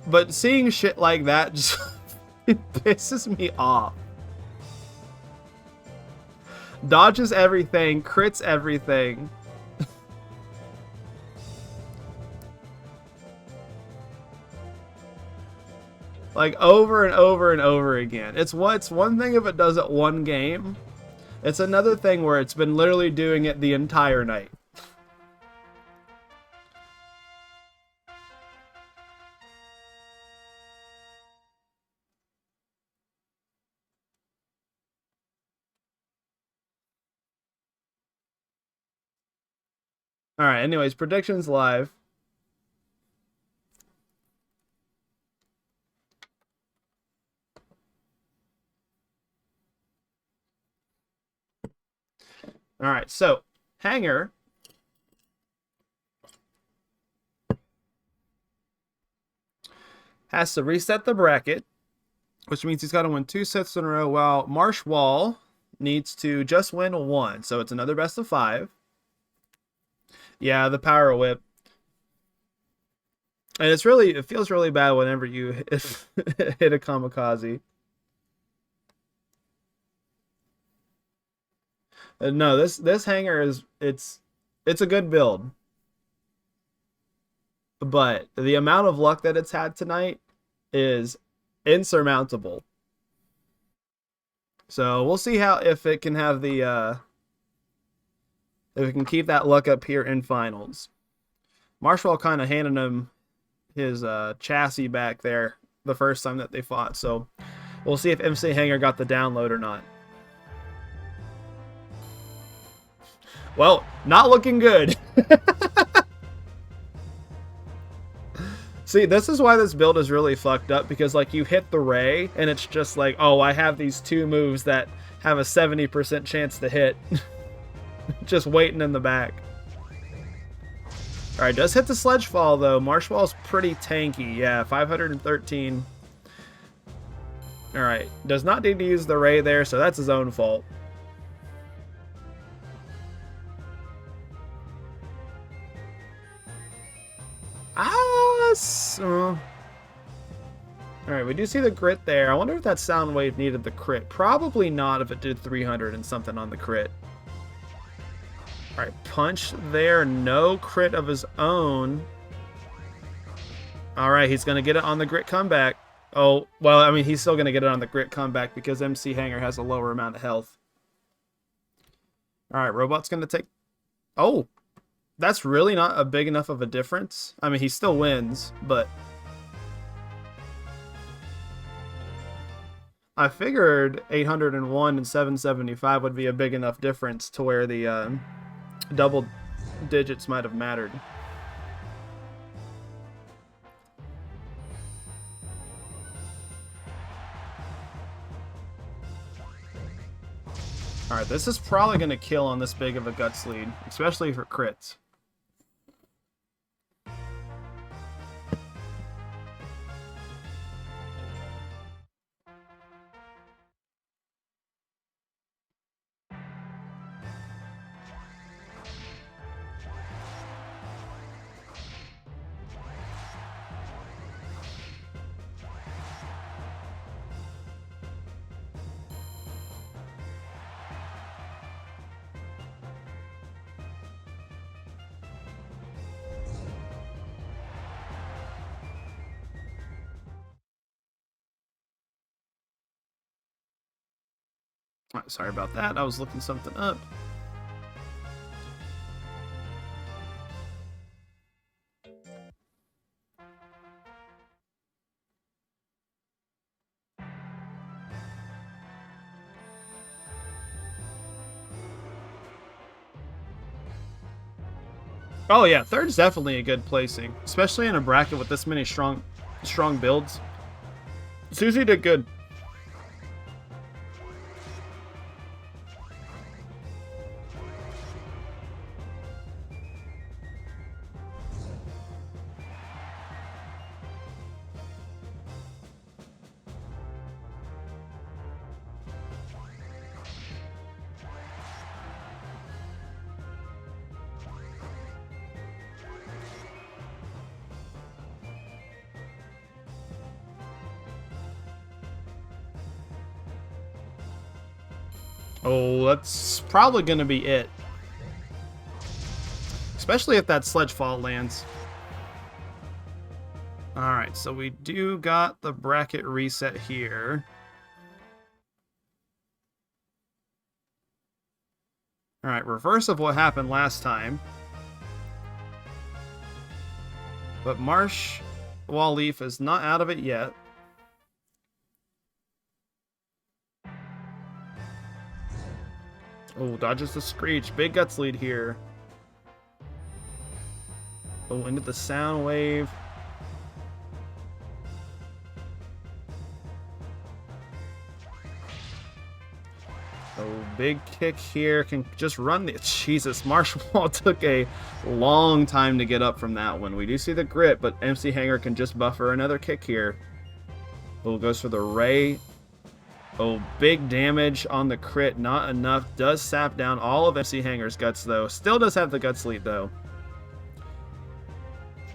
But seeing shit like that just it pisses me off. Dodges everything, crits everything. Like over and over and over again. It's one thing if it does it one game. It's another thing where it's been literally doing it the entire night. Alright, anyways, predictions live. Alright, so Hanger has to reset the bracket, which means he's got to win 2 sets in a row, while Marshwall needs to just win 1. So it's another best of 5. Yeah, the power whip. And it feels really bad whenever you hit a kamikaze. No, this hanger is it's a good build, but the amount of luck that it's had tonight is insurmountable. So we'll see how if it can have the if it can keep that luck up here in finals. Marshall kind of handed him his chassis back there the first time that they fought, so we'll see if MC Hanger got the download or not. Well, not looking good. See, this is why this build is really fucked up, because like you hit the Ray and it's just like, oh, I have these two moves that have a 70% chance to hit. Just waiting in the back. Alright, does hit the sledge fall though. Marshwall's pretty tanky. Yeah, 513. Alright, does not need to use the Ray there, so that's his own fault. Alright, we do see the crit there. I wonder if that sound wave needed the crit. Probably not if it did 300 and something on the crit. Alright, punch there. No crit of his own. Alright, he's going to get it on the grit comeback. Oh, well, I mean, he's still going to get it on the grit comeback because MC Hanger has a lower amount of health. Alright, Robot's going to take... Oh! That's really not a big enough of a difference. I mean, he still wins, but... I figured 801 and 775 would be a big enough difference to where the double digits might have mattered. Alright, this is probably going to kill on this big of a guts lead, especially for crits. Sorry about that. I was looking something up. Oh yeah, third's definitely a good placing, especially in a bracket with this many strong builds. Susie did good. Oh, that's probably going to be it. Especially if that sledge fall lands. Alright, so we do got the bracket reset here. Alright, reverse of what happened last time. But Marsh Wall Leaf is not out of it yet. Oh, dodges the Screech. Big guts lead here. Oh, into the sound wave. Oh, big kick here. Can just run the... Jesus, Marshall took a long time to get up from that one. We do see the grit, but MC Hanger can just buffer another kick here. Oh, goes for the Ray. Oh, big damage on the crit. Not enough. Does sap down all of MC Hanger's guts, though. Still does have the guts lead, though.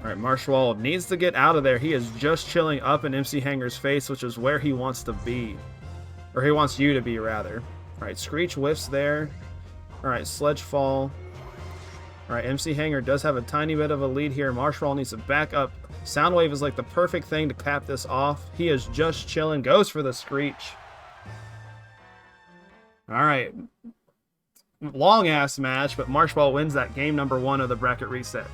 Alright, Marshall needs to get out of there. He is just chilling up in MC Hanger's face, which is where he wants to be. Or he wants you to be, rather. Alright, Screech whiffs there. Alright, Sledgefall. Alright, MC Hanger does have a tiny bit of a lead here. Marshall needs to back up. Soundwave is like the perfect thing to cap this off. He is just chilling. Goes for the Screech. Alright. Long-ass match, but Marshall wins that game number 1 of the bracket reset.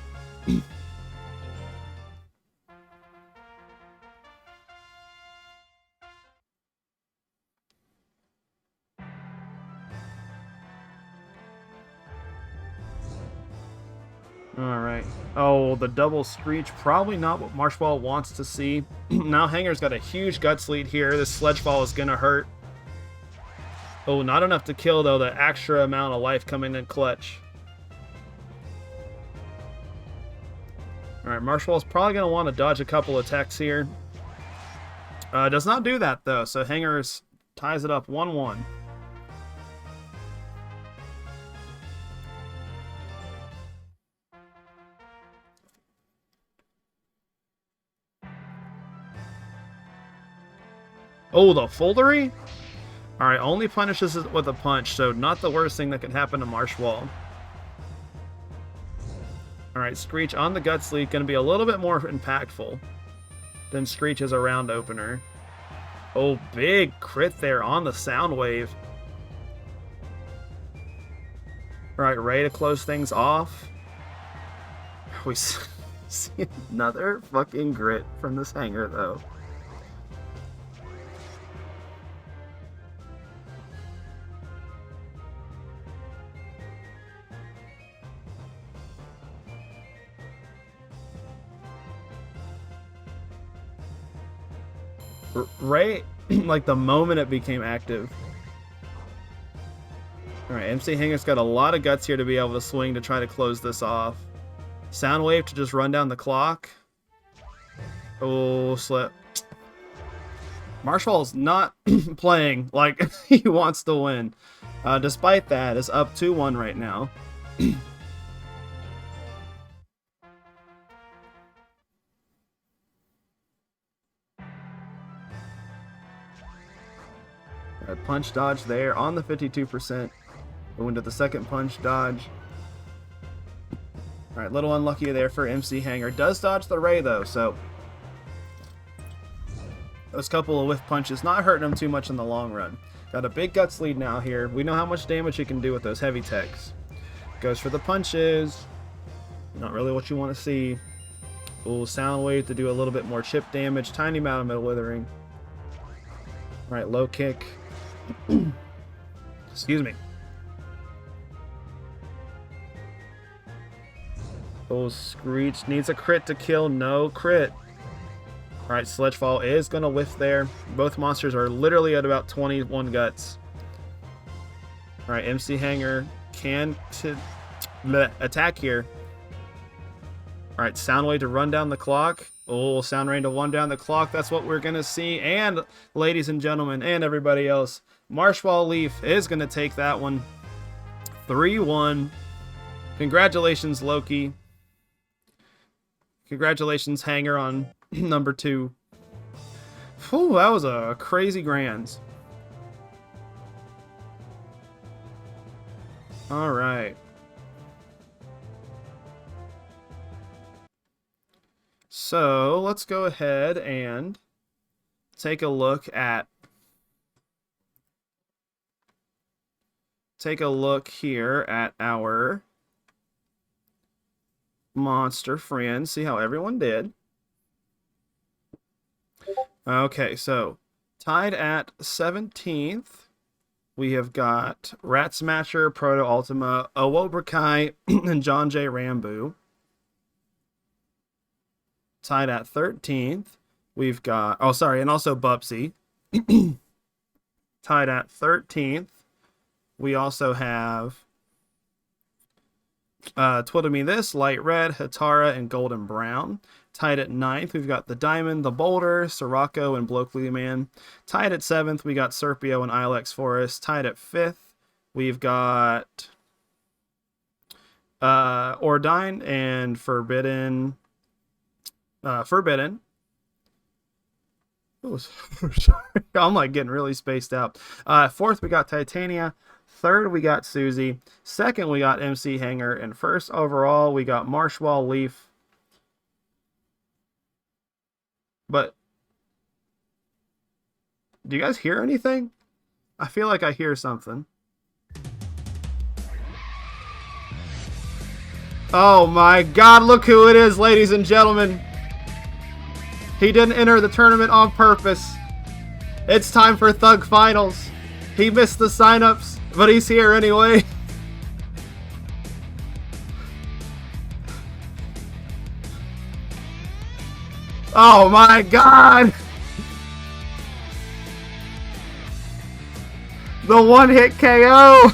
Alright. Oh, the double Screech. Probably not what Marshball wants to see. Now Hanger's got a huge guts lead here. This Sledgefall is going to hurt. Oh, not enough to kill, though. The extra amount of life coming in clutch. Alright, Marshball's probably going to want to dodge a couple attacks here. Does not do that, though. So Hanger's ties it up 1-1. Oh, the Foldery? Alright, only punishes it with a punch, so not the worst thing that can happen to Marshwall. Alright, Screech on the Guts lead, going to be a little bit more impactful than Screech as a round opener. Oh, big crit there on the Soundwave. Alright, ready to close things off. We see another fucking grit from this Hanger, though. Right, like the moment it became active. Alright, MC Hanger's got a lot of guts here to be able to swing to try to close this off. Soundwave to just run down the clock. Oh, slip. Marshall's not playing like he wants to win. Despite that, is up 2-1 right now. Punch dodge there on the 52%. Go into the second punch dodge. Alright, little unlucky there for MC Hanger. Does dodge the Ray though, so those couple of whiff punches not hurting him too much in the long run. Got a big guts lead now here. We know how much damage he can do with those heavy techs. Goes for the punches. Not really what you want to see. Ooh, Soundwave to do a little bit more chip damage. Tiny amount of metal withering. Alright, low kick. Excuse me. Oh, Screech needs a crit to kill. No crit. Alright, Sledgefall is going to whiff there. Both monsters are literally at about 21 guts. Alright, MC Hanger can attack here. Alright, Soundwave to run down the clock. Oh, Sound Rain to run down the clock. That's what we're going to see. And, ladies and gentlemen, and everybody else, Marshwall Leaf is going to take that one. 3-1. Congratulations, Loki. Congratulations, Hanger, on number 2. Whew, that was a crazy grands. All right. So let's go ahead and take a look here at our monster friends, see how everyone did. Okay, so tied at 17th, we have got Rat Smasher, Proto Ultima, Owobrakai, and John J. Rambo. Tied at 13th, we've got, oh sorry, and also Bubsy. Tied at 13th, we also have Twiddle Me This, Light Red, Hatara, and Golden Brown. Tied at 9th, we've got the Diamond, the Boulder, Sirocco, and Blokely Man. Tied at 7th, we got Serpio and Ilex Forest. Tied at 5th, we've got Ordine and Forbidden Forbidden. Oh, sorry. I'm like getting really spaced out. Fourth, we got Titania. Third, we got Susie. Second, we got MC Hanger. And first overall, we got Marshwall Leaf. But do you guys hear anything? I feel like I hear something. Oh my god, look who it is, ladies and gentlemen. He didn't enter the tournament on purpose. It's time for Thug Finals. He missed the signups, but he's here anyway. Oh my god! The one-hit KO!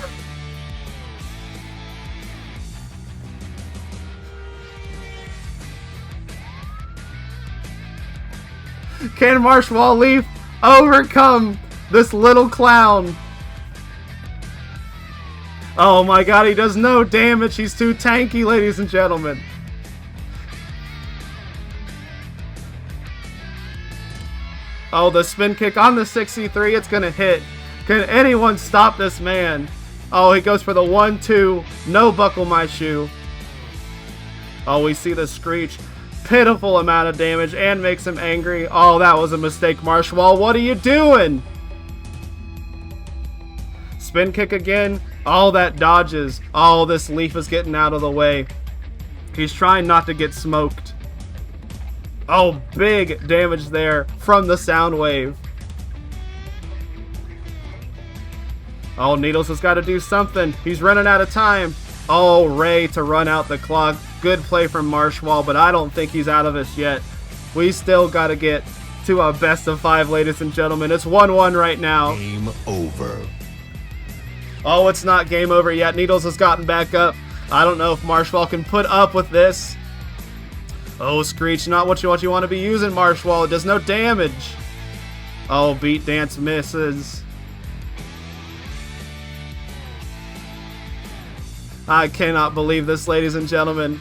Can Marshwall Leaf overcome this little clown? Oh my god, he does no damage. He's too tanky, ladies and gentlemen. Oh, the spin kick on the 63. It's going to hit. Can anyone stop this man? Oh, he goes for the 1-2. No buckle my shoe. Oh, we see the screech. Pitiful amount of damage and makes him angry. Oh, that was a mistake, Marshwall. What are you doing? Spin kick again. Oh, that dodges. Oh, this Leaf is getting out of the way. He's trying not to get smoked. Oh, big damage there from the sound wave. Oh, Needles has got to do something. He's running out of time. Oh, Ray to run out the clock. Good play from Marshwall, but I don't think he's out of this yet. We still got to get to a best of 5, ladies and gentlemen. It's 1-1 right now. Game over. Oh, it's not game over yet. Needles has gotten back up. I don't know if Marshwall can put up with this. Oh, Screech, not what you want to be using, Marshwall. It does no damage. Oh, Beat Dance misses. I cannot believe this, ladies and gentlemen.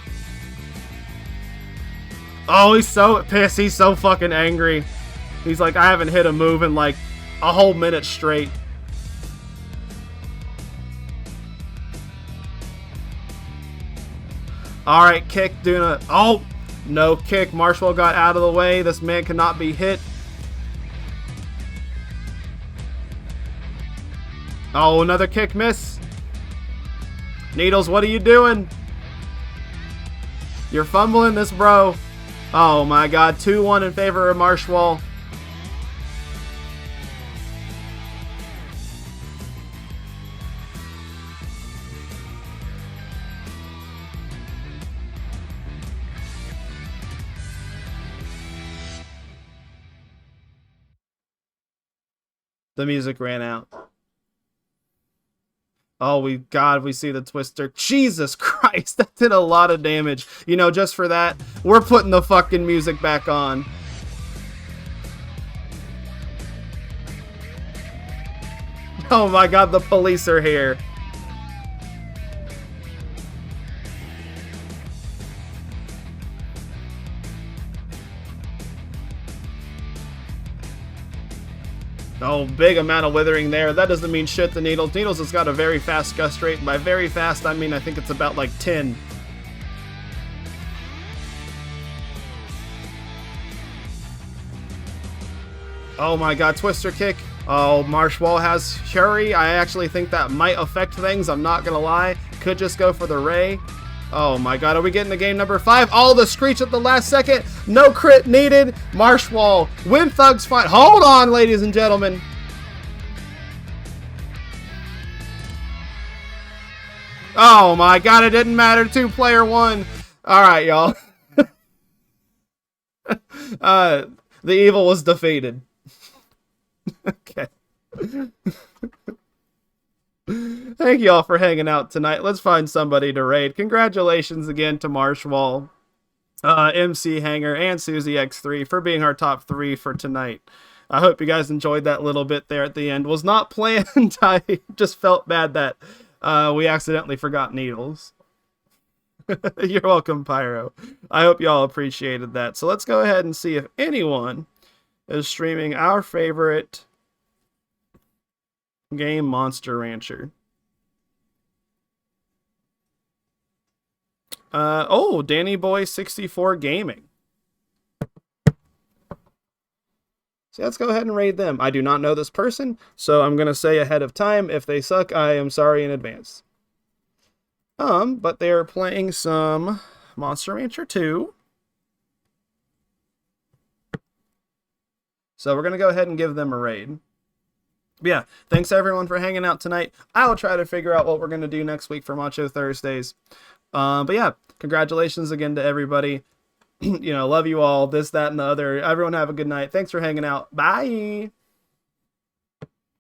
Oh, he's so pissed. He's so fucking angry. He's like, I haven't hit a move in like a whole minute straight. Alright, kick doing a... Oh, no kick. Marshwall got out of the way. This man cannot be hit. Oh, another kick miss. Needles, what are you doing? You're fumbling this, bro. Oh my god, 2-1 in favor of Marshwall. The music ran out. Oh, we see the twister. Jesus Christ, that did a lot of damage. You know, just for that, we're putting the fucking music back on. Oh my god, the police are here. Oh, big amount of withering there. That doesn't mean shit to Needles. Needles has got a very fast gust rate. And by very fast, I mean I think it's about like 10. Oh my god, twister kick. Oh, Marshwall has Fury. I actually think that might affect things. I'm not gonna lie. Could just go for the Ray. Oh my god, are we getting to game number 5? Oh, the screech at the last second. No crit needed. Marshwall, win Thug's fight. Hold on, ladies and gentlemen. Oh my god, it didn't matter. 2-player won. Alright, y'all. The evil was defeated. Okay. Thank you all for hanging out tonight. Let's find somebody to raid. Congratulations again to Marshwall, MC Hanger, and Susie X3 for being our top 3 for tonight. I hope you guys enjoyed that little bit there at the end. Was not planned. I just felt bad that we accidentally forgot Needles. You're welcome, Pyro. I hope y'all appreciated that. So let's go ahead and see if anyone is streaming our favorite game, Monster Rancher. Oh, Danny Boy 64 Gaming. So let's go ahead and raid them. I do not know this person, so I'm gonna say ahead of time, if they suck, I am sorry in advance. But they're playing some Monster Rancher 2. So we're gonna go ahead and give them a raid. But yeah, thanks everyone for hanging out tonight. I will try to figure out what we're gonna do next week for Macho Thursdays. But yeah, congratulations again to everybody. Love you all, this, that, and the other. Everyone have a good night. Thanks for hanging out. Bye.